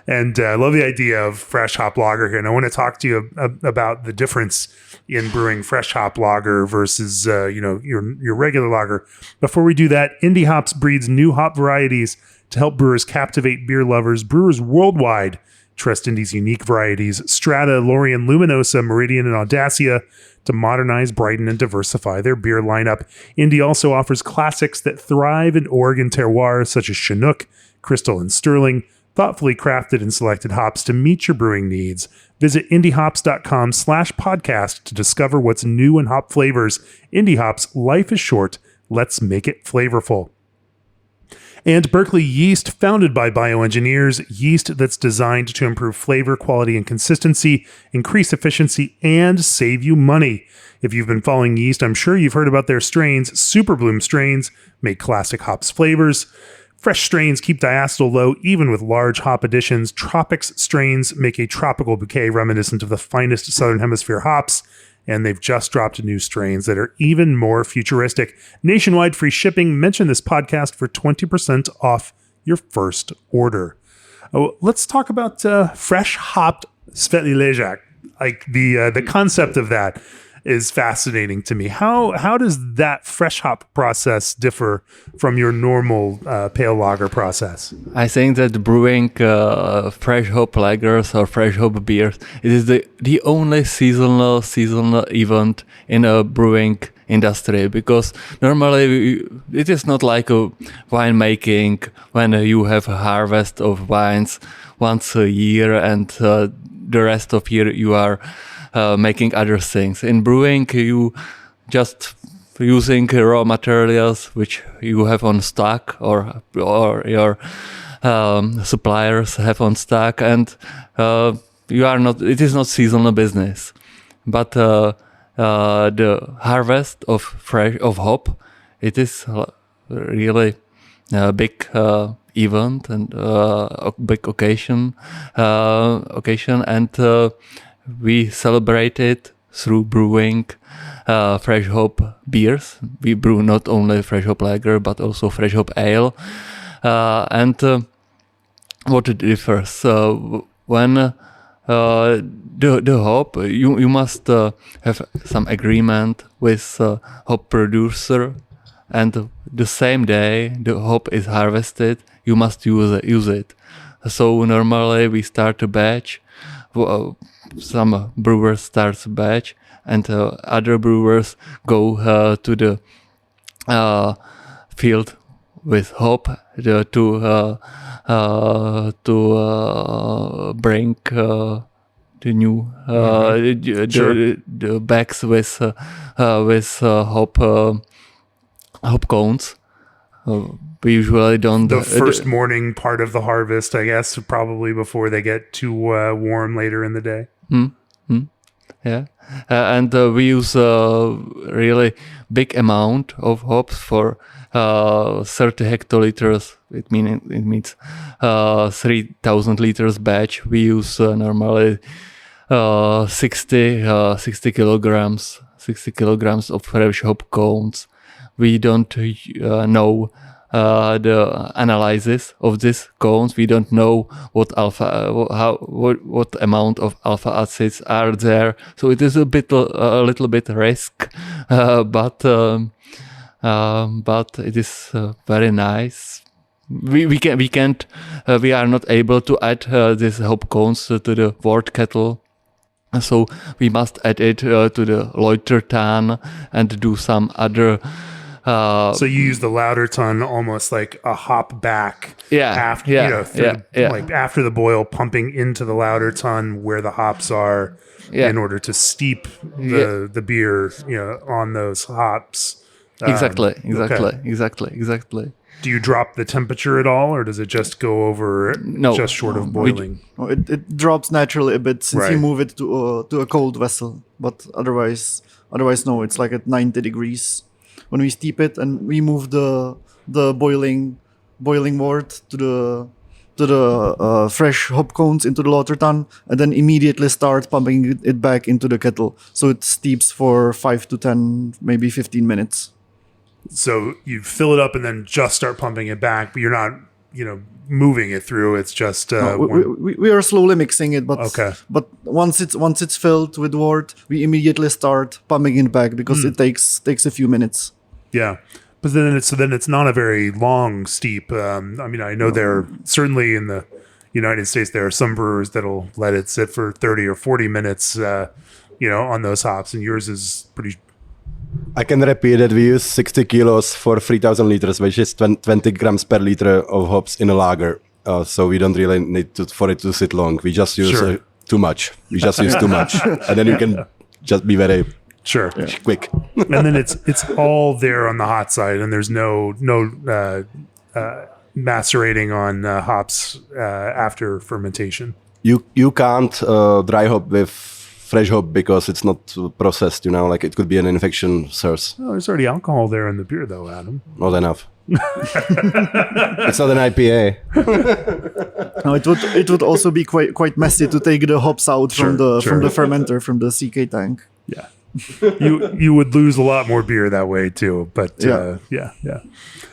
And I love the idea of fresh hop lager here. And I want to talk to you about the difference in brewing fresh hop lager versus, your regular lager. Before we do that, Indie Hops breeds new hop varieties to help brewers captivate beer lovers. Brewers worldwide trust Indie's unique varieties, Strata, Lorien, Luminosa, Meridian, and Audacia, to modernize, brighten, and diversify their beer lineup. Indie also offers classics that thrive in Oregon terroirs such as Chinook, Crystal, and Sterling, thoughtfully crafted and selected hops to meet your brewing needs. Visit indiehops.com/podcast to discover what's new in hop flavors. Indie Hops, life is short. Let's make it flavorful. And Berkeley Yeast, founded by bioengineers, yeast that's designed to improve flavor, quality, and consistency, increase efficiency, and save you money. If you've been following yeast, I'm sure you've heard about their strains. Super Bloom strains make classic hops flavors. Fresh strains keep diacetyl low, even with large hop additions. Tropics strains make a tropical bouquet reminiscent of the finest Southern Hemisphere hops. And they've just dropped new strains that are even more futuristic. Nationwide free shipping. Mention this podcast for 20% off your first order. Oh, let's talk about fresh hopped Svetly Ležák. Like the concept of that is fascinating to me. How does that fresh hop process differ from your normal pale lager process? I think that brewing fresh hop lagers or fresh hop beers, it is the only seasonal event in a brewing industry, because normally it is not like a wine making when you have a harvest of wines once a year and the rest of year you are making other things. In brewing, you just using raw materials which you have on stock or your suppliers have on stock, and it is not seasonal business. But the harvest of hop, it is really a big event and a big occasion, and we celebrate it through brewing fresh hop beers. We brew not only fresh hop lager but also fresh hop ale. And what it differs when the hop, you must have some agreement with hop producer, and the same day the hop is harvested, you must use it. So normally we start a batch. Some brewers start a batch, and other brewers go to the field with hop to bring the new the bags with hop cones. We usually don't. The first morning part of the harvest, I guess, probably before they get too warm later in the day. Yeah, and we use a really big amount of hops for 30 hectoliters. It means 3,000 liters batch. We use normally 60 kilograms of fresh hop cones. We don't know the analysis of these cones. We don't know what amount of alpha acids are there. So it is a little bit risk, but it is very nice. We are not able to add these hop cones to the wort kettle. So we must add it to the Leutertan and do some other. So you use the Lauterton almost like a hop back. After the boil, pumping into the Lauterton where the hops are in order to steep the beer, on those hops. Exactly. Do you drop the temperature at all, or does it just go over just short of boiling? It drops naturally a bit since you move it to a cold vessel. But otherwise no, it's like at 90 degrees. When we steep it and we move the boiling wort to the fresh hop cones into the Lautertan, and then immediately start pumping it back into the kettle. So it steeps for 5 to 10, maybe 15 minutes. So you fill it up and then just start pumping it back, but you're not, moving it through. It's just we are slowly mixing it, but once it's filled with wort, we immediately start pumping it back because it takes a few minutes. Yeah, but then it's not a very long steep. I know there certainly in the United States there are some brewers that'll let it sit for 30 or 40 minutes, on those hops, and yours is pretty. I can repeat that we use 60 kilos for 3,000 liters, which is 20 grams per liter of hops in a lager. So we don't really need for it to sit long. We just use too much. We just use too much, and then you can just be very quick. And then it's all there on the hot side, and there's no macerating on hops after fermentation. You can't dry hop with fresh hop because it's not processed, like it could be an infection source. Oh, there's already alcohol there in the beer though, Adam. Not enough. It's not an IPA. No, it would also be quite messy to take the hops out from the fermenter, from the CK tank. Yeah. You would lose a lot more beer that way too, but yeah.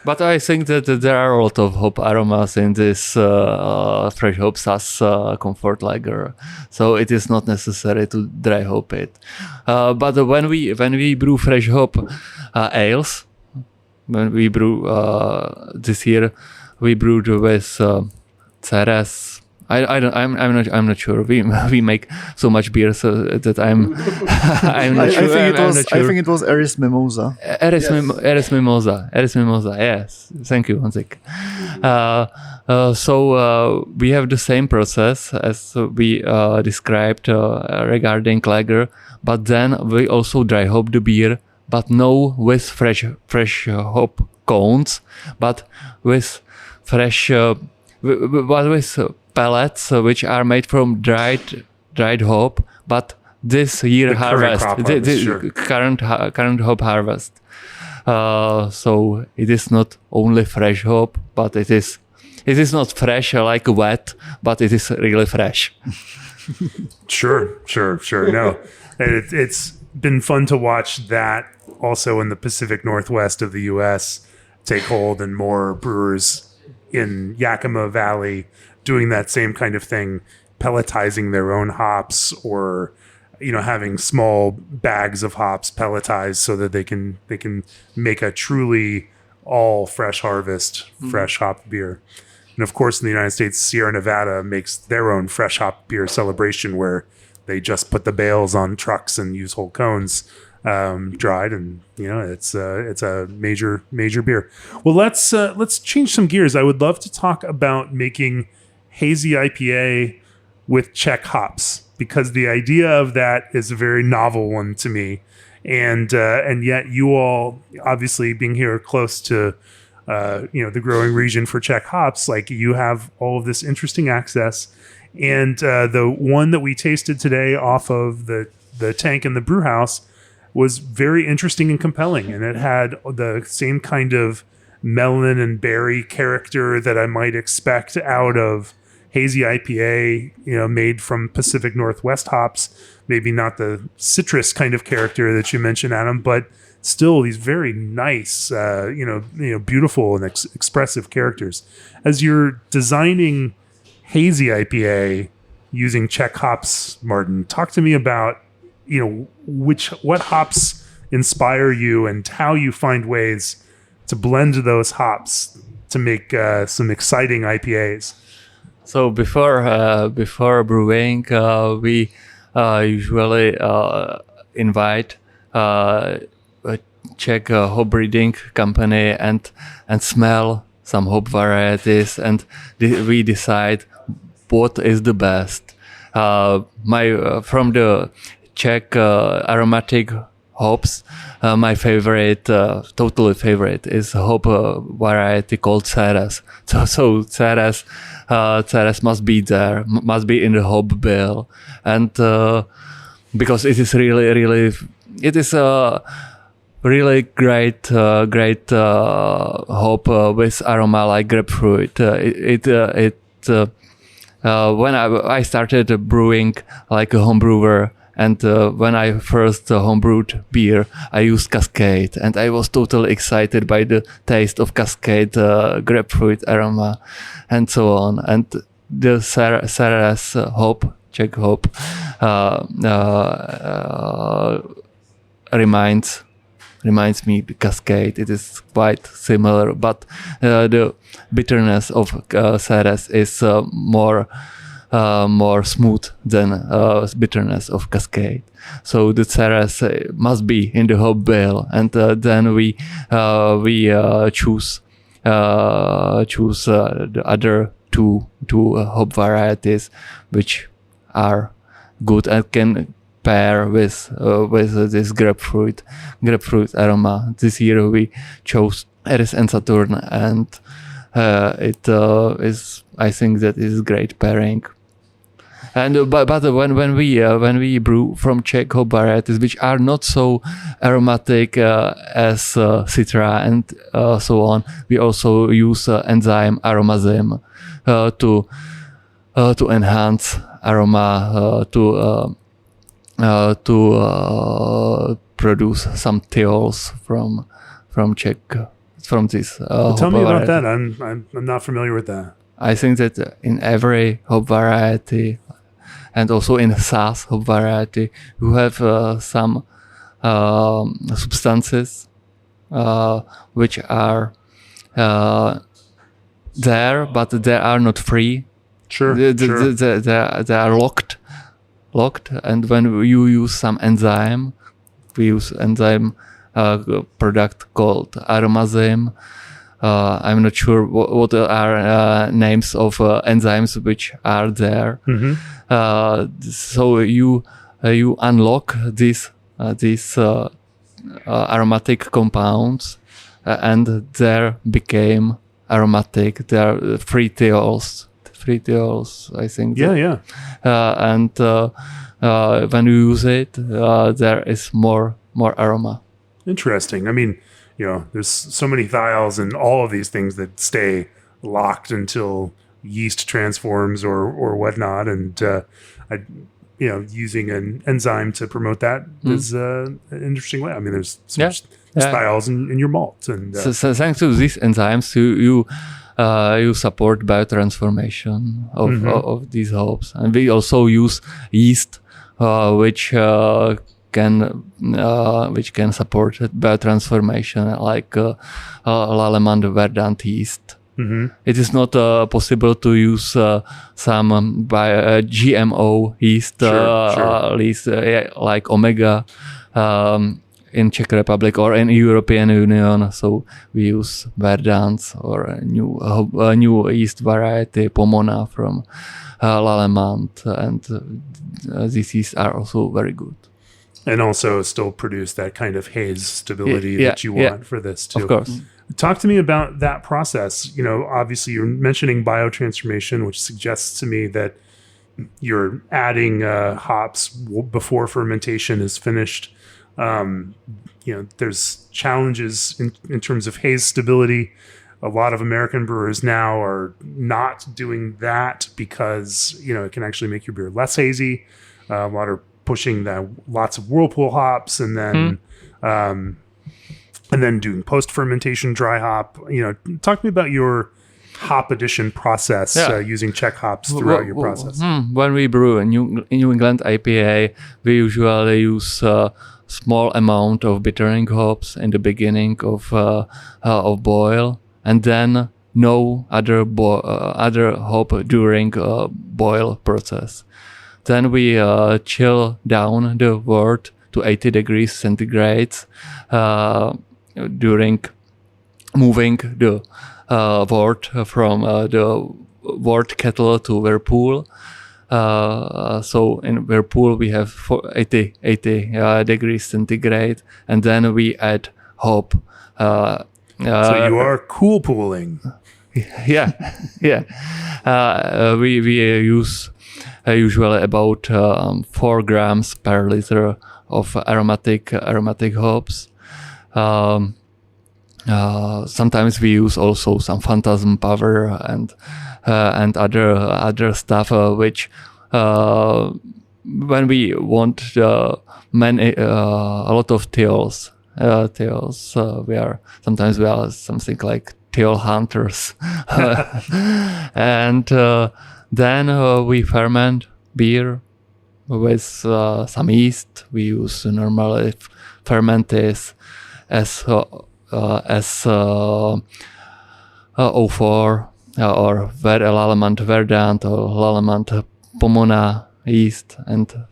But I think that there are a lot of hop aromas in this fresh hop Saaz comfort lager, so it is not necessary to dry hop it. But when we brew fresh hop ales, when we brew this year, we brewed with Ceres. I'm not sure. We make so much beer so that I'm not sure. I think it was Eris Mimosa. Eris Mimosa. Yes. Thank you, Honzik. So we have the same process as we described regarding lager, but then we also dry hop the beer, but no with fresh hop cones, but with fresh with pellets which are made from dried hop, but this year harvest, current hop harvest. So it is not only fresh hop, but it is not fresh like wet, but it is really fresh. Sure. No, it's been fun to watch that also in the Pacific Northwest of the U.S. take hold, and more brewers in Yakima Valley doing that same kind of thing, pelletizing their own hops, or having small bags of hops pelletized so that they can make a truly all fresh harvest fresh hop beer. And of course in the United States, Sierra Nevada makes their own fresh hop beer celebration, where they just put the bales on trucks and use whole cones dried, and it's a major beer. Well, let's change some gears. I would love to talk about making hazy IPA with Czech hops, because the idea of that is a very novel one to me, and yet you all, obviously being here close to the growing region for Czech hops, like you have all of this interesting access. And the one that we tasted today off of the tank in the brew house was very interesting and compelling. And it had the same kind of melon and berry character that I might expect out of hazy IPA, made from Pacific Northwest hops. Maybe not the citrus kind of character that you mentioned, Adam, but still these very nice, beautiful and expressive characters. As you're designing hazy IPA using Czech hops, Martin, talk to me about, what hops inspire you and how you find ways to blend those hops to make some exciting IPAs. So before brewing, we usually invite a Czech hop breeding company and smell some hop varieties, and we decide what is the best. From the Czech aromatic hops, my favorite, totally favorite, is a hop variety called Ceres. So Ceres must be there, must be in the hop bill, and because it is really great hop with aroma like grapefruit. When I started brewing like a home brewer, and when I first homebrewed beer, I used Cascade, and I was totally excited by the taste of Cascade grapefruit aroma, and so on. And the Ceres hop, Czech hop, reminds me Cascade. It is quite similar, but the bitterness of Ceres is more smooth than bitterness of Cascade. So the Ceres must be in the hop bill, and then we choose the other two hop varieties which are good and can pair with this grapefruit aroma. This year we chose Ceres and Saturn, and it is, I think, that is great pairing. And but when we brew from Czech hop varieties which are not so aromatic as Citra and so on, we also use enzyme aromazym to enhance aroma, to produce some thiols from Czech, from this. Tell me about that. I'm not familiar with that. I think that in every hop variety, and also in Saaz hop variety, you have some substances which are there, but they are not free. Sure. They are locked, and when you use some enzyme, we use enzyme product called aromazym. I'm not sure what are names of enzymes which are there. Mm-hmm. So you unlock these aromatic compounds, and there became aromatic. They are free thiols, I think. Yeah. And when you use it, there is more aroma. Interesting. I mean, there's so many thiols and all of these things that stay locked until yeast transforms or whatnot, and using an enzyme to promote that is an interesting way. I mean, there's so much thiols in your malt, and so thanks to these enzymes, you support biotransformation of these hops, and we also use yeast, which can support biotransformation, like Lallemand Verdant yeast. Mm-hmm. It is not possible to use some GMO yeast, like Omega in Czech Republic or in European Union. So we use Verdants or a new yeast variety, Pomona from Lallemand, and these yeasts are also very good. And also still produce that kind of haze stability that you want for this too. Of course. Talk to me about that process. Obviously you're mentioning biotransformation, which suggests to me that you're adding hops before fermentation is finished. There's challenges in terms of haze stability. A lot of American brewers now are not doing that because, it can actually make your beer less hazy. A lot are pushing lots of whirlpool hops and then doing post-fermentation dry hop. Talk to me about your hop addition process using Czech hops throughout your process. When we brew a New England IPA, we usually use a small amount of bittering hops in the beginning of boil, and then no other hop during boil process. Then we chill down the wort to 80 degrees centigrade during moving the wort from the wort kettle to whirlpool. So in whirlpool we have 80 degrees centigrade, and then we add hop. So you are cool pooling. Yeah. We use usually about 4 grams per liter of aromatic hops. Sometimes we use also some phantasm power and other stuff which when we want a lot of thiols. We are something like thiol hunters. And then we ferment beer with some yeast. We use normally fermentis as O4 or L'Allemand Verdant or L'Allemand Pomona yeast and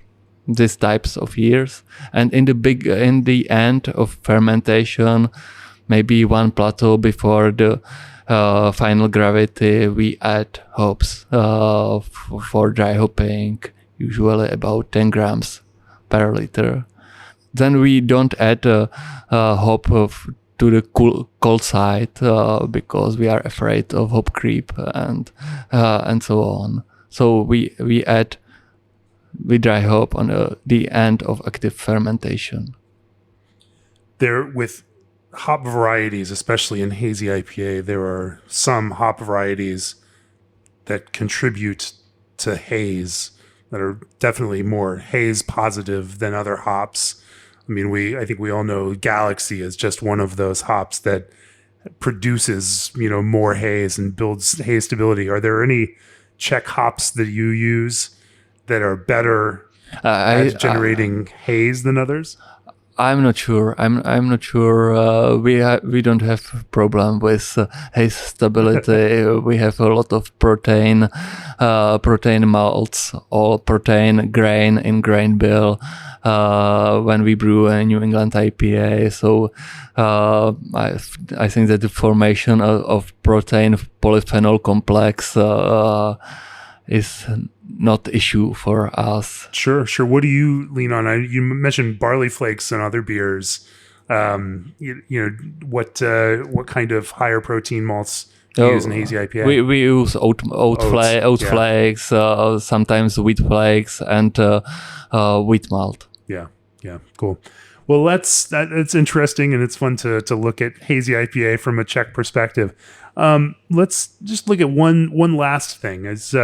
these types of years. And in the end of fermentation, maybe one plateau before the final gravity, we add hops for dry hopping, usually about 10 grams per liter. Then we don't add hop to the cold side because we are afraid of hop creep and so on. So we dry hop on the end of active fermentation. There, with hop varieties, especially in hazy IPA, there are some hop varieties that contribute to haze that are definitely more haze positive than other hops. I mean, I think we all know Galaxy is just one of those hops that produces, more haze and builds haze stability. Are there any Czech hops that you use that are better at generating haze than others? I'm not sure. I'm not sure. We don't have problem with haze stability. We have a lot of protein malts, all protein grain in grain bill when we brew a New England IPA. So I think that the formation of protein polyphenol complex is not issue for us. Sure. What do you lean on? You mentioned barley flakes and other beers. What kind of higher protein malts do you use in hazy IPA? We use oat flakes, sometimes wheat flakes, and wheat malt. Yeah, cool. Well, it's interesting, and it's fun to look at hazy IPA from a Czech perspective. Let's just look at one last thing. As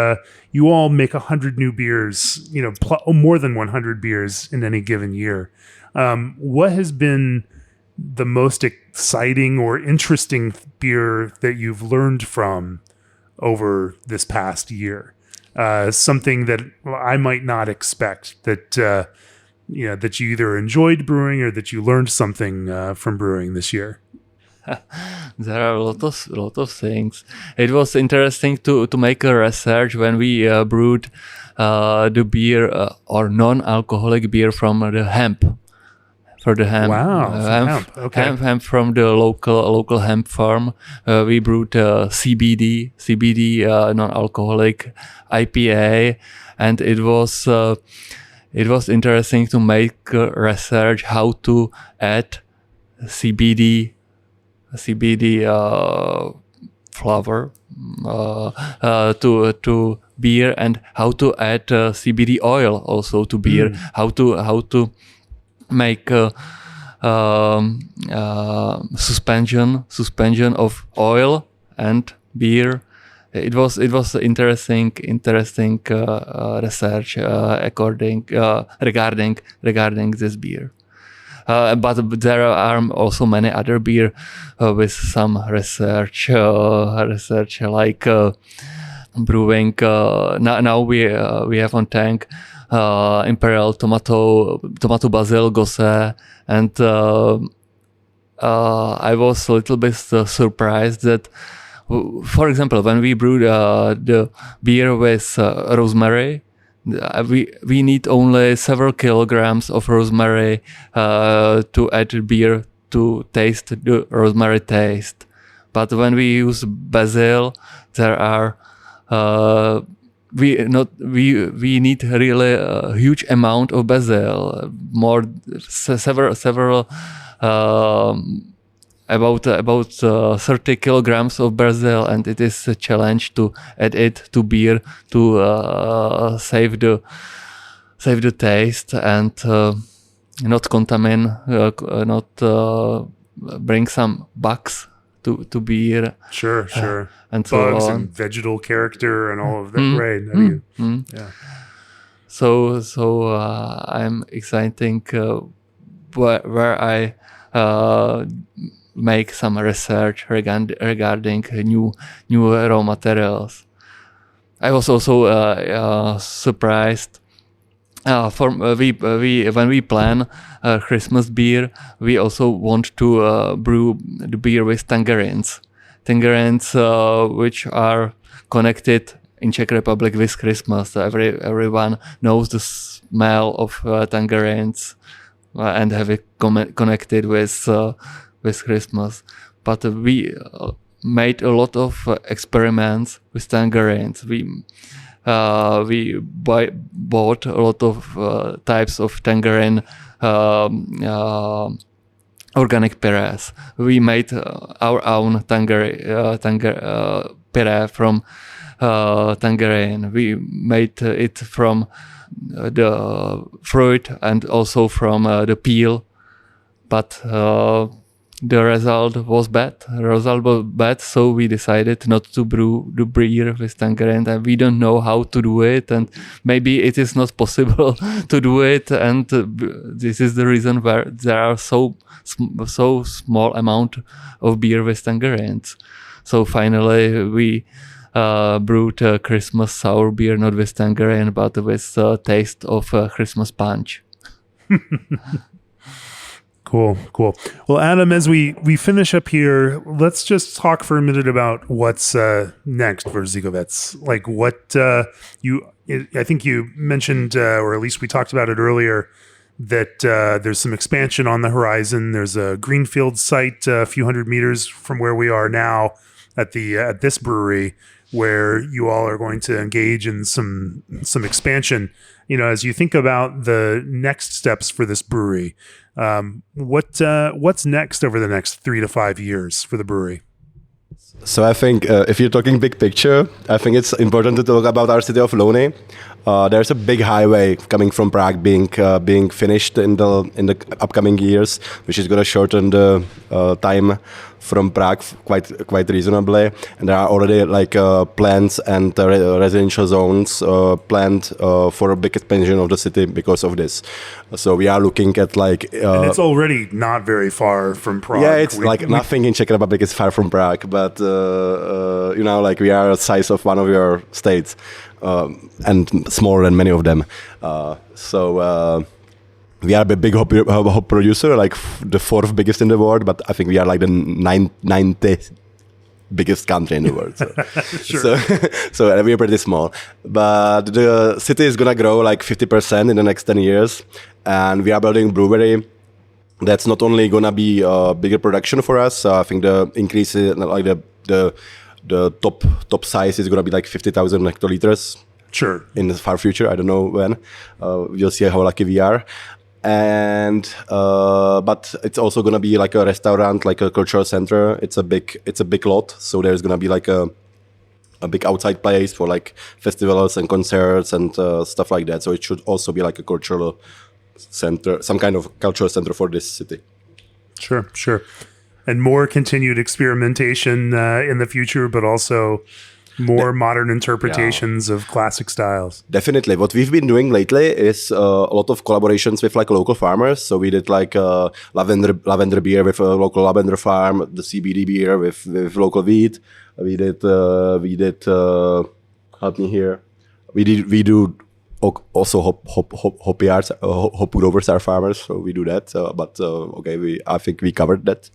you all make 100 new beers, more than 100 beers in any given year. What has been the most exciting or interesting beer that you've learned from over this past year? Something that I might not expect that that you either enjoyed brewing or that you learned something from brewing this year. There are a lot of things. It was interesting to make a research when we brewed the beer or non-alcoholic beer from the hemp. For the hemp, hemp. Okay. Hemp from the local hemp farm. We brewed CBD non-alcoholic IPA, and it was interesting to make research how to add CBD CBD flower to beer, and how to add CBD oil also to beer. How to make suspension of oil and beer. It was interesting research regarding this beer. But there are also many other beer with some research like brewing. Now we have on tank Imperial tomato basil gose, and I was a little bit surprised that, for example, when we brewed the beer with rosemary, we need only several kilograms of rosemary to add beer to taste the rosemary taste. But when we use basil, there are we need really a huge amount of basil, more several about 30 kilograms of basil, and it is a challenge to add it to beer to save the taste and not not bring some bugs to beer. Sure. And bugs so on. and vegetal character and all of that. Right. I mean, yeah. So I'm exciting where I make some research regarding new raw materials. I was also surprised. When we plan Christmas beer, we also want to brew the beer with tangerines, which are connected in Czech Republic with Christmas. Everyone knows the smell of tangerines and have it connected with Christmas. But we made a lot of experiments with tangerines. We bought a lot of types of tangerine organic purees. We made our own puree from tangerine. We made it from the fruit and also from the peel, but the result was bad. So we decided not to brew the beer with tangerine, and we don't know how to do it, and maybe it is not possible to do it, and this is the reason where there are so small amount of beer with tangerines. So finally we brewed a Christmas sour beer, not with tangerine, but with taste of Christmas punch. Cool. Well, Adam, as we finish up here, let's just talk for a minute about what's next for Zichovec. Like what I think you mentioned, or at least we talked about it earlier, that there's some expansion on the horizon. There's a greenfield site a few hundred meters from where we are now at this brewery, where you all are going to engage in some expansion. You know, as you think about the next steps for this brewery, what's next over the next 3 to 5 years for the brewery? So I think if you're talking big picture, I think it's important to talk about our city of Louny. There's a big highway coming from Prague being finished in the upcoming years, which is going to shorten the time from Prague quite reasonably. And there are already plans and residential zones planned for a big expansion of the city because of this. So we are looking at and it's already not very far from Prague. Yeah, it's nothing in Czech Republic is far from Prague, but we are the size of one of your states. And smaller than many of them. We are a big hop producer, like the 4th biggest in the world, but I think we are like the 90th biggest country in the world. So, Sure. so we are pretty small. But the city is going to grow like 50% in the next 10 years. And we are building a brewery. That's not only going to be a bigger production for us. I think the increase in the top size is going to be like 50,000 hectoliters. Sure. In the far future, I don't know when. We'll see how lucky we are. and but it's also gonna be like a restaurant, like a cultural center. It's a big lot, so there's gonna be like a big outside place for like festivals and concerts and stuff like that. So it should also be like a cultural center, some kind of cultural center for this city. Sure. And more continued experimentation in the future, but also more modern interpretations of classic styles. Definitely. What we've been doing lately is a lot of collaborations with like local farmers. So we did like lavender beer with a local lavender farm, the CBD beer with local wheat. We did help me here. We do also hop yards, hop growers are farmers, so we do that. But I think we covered that.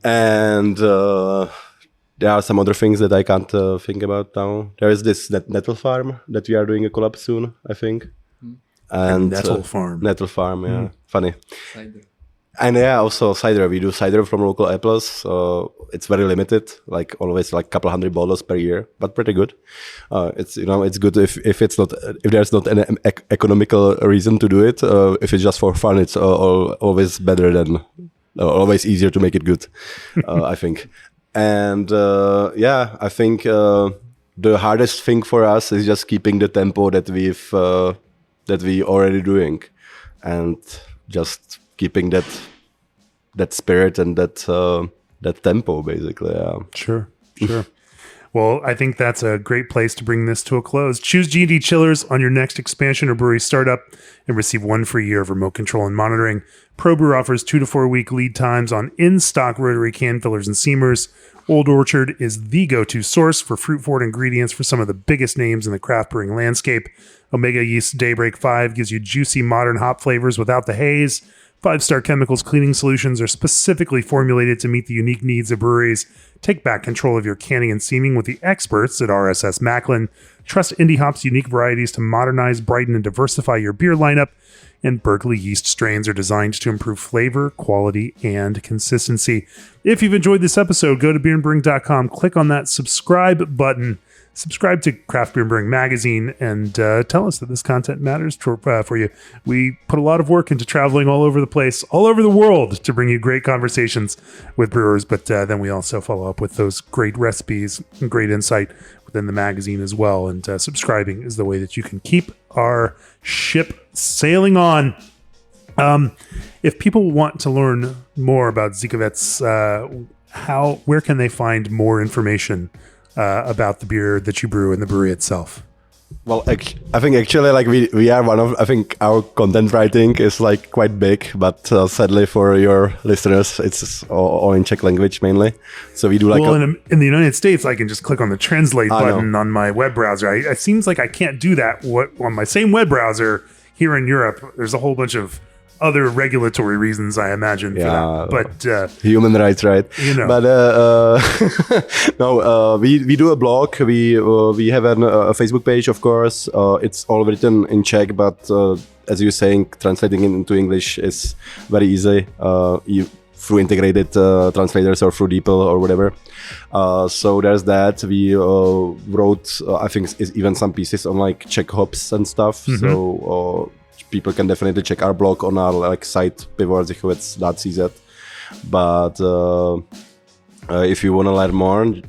And there are some other things that I can't think about now. There is this nettle farm that we are doing a collab soon, I think. And nettle farm. Nettle farm, yeah. Funny. Cider. And yeah, also cider. We do cider from local apples. It's very limited, like always like a couple hundred bottles per year, but pretty good. It's good if there's not an economical reason to do it. If it's just for fun, it's always better than always easier to make it good. I think. And I think the hardest thing for us is just keeping the tempo that we already doing, and just keeping that spirit and that tempo, basically. Yeah. Sure. Well, I think that's a great place to bring this to a close. Choose G&D Chillers on your next expansion or brewery startup and receive 1 free year of remote control and monitoring. ProBrew offers 2 to 4 week lead times on in-stock rotary can fillers and seamers. Old Orchard is the go-to source for fruit-forward ingredients for some of the biggest names in the craft brewing landscape. Omega Yeast Daybreak 5 gives you juicy modern hop flavors without the haze. 5-Star Chemicals cleaning solutions are specifically formulated to meet the unique needs of breweries. Take back control of your canning and seaming with the experts at RSS Macklin. Trust Indie Hop's unique varieties to modernize, brighten, and diversify your beer lineup. And Berkeley yeast strains are designed to improve flavor, quality, and consistency. If you've enjoyed this episode, go to beerandbrewing.com, click on that subscribe button. Subscribe to Craft Beer and Brewing Magazine and tell us that this content matters for you. We put a lot of work into traveling all over the place, all over the world, to bring you great conversations with brewers, but then we also follow up with those great recipes and great insight within the magazine as well. And subscribing is the way that you can keep our ship sailing on. If people want to learn more about Zichovec, where can they find more information about the beer that you brew in the brewery itself? Well, I think actually like we are one of, I think our content writing is like quite big, but sadly for your listeners, it's all in Czech language mainly. So we do like in the United States, I can just click on the translate button on my web browser. It seems like I can't do that on my same web browser here in Europe. There's a whole bunch of other regulatory reasons, I imagine, for that. But human rights, right? But no, we do a blog. We have a Facebook page, of course. It's all written in Czech, but as you're saying, translating it into English is very easy. Through integrated translators or through DeepL or whatever. So there's that. We wrote, I think, even some pieces on like Czech hops and stuff. Mm-hmm. So people can definitely check our blog on our like site pivorzichovec.cz. But if you want to learn more and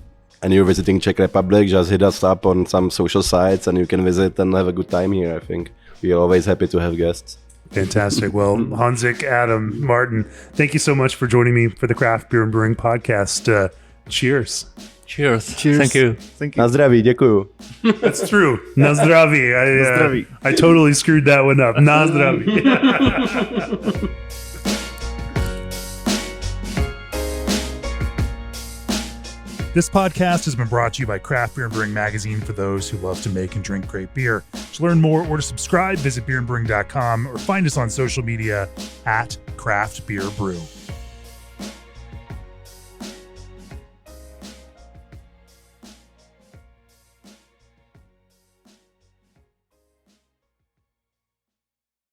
you're visiting Czech Republic, just hit us up on some social sites and you can visit and have a good time here. I think we're always happy to have guests. Fantastic. Well, Honzik, Adam, Martin, thank you so much for joining me for the Craft Beer and Brewing podcast. Cheers. Cheers. Cheers. Thank you. Na zdraví, děkuju. That's true. Na zdraví. I totally screwed that one up. Na zdraví. This podcast has been brought to you by Craft Beer and Brewing Magazine for those who love to make and drink great beer. To learn more or to subscribe, visit beerandbrewing.com or find us on social media at Craft Beer Brew.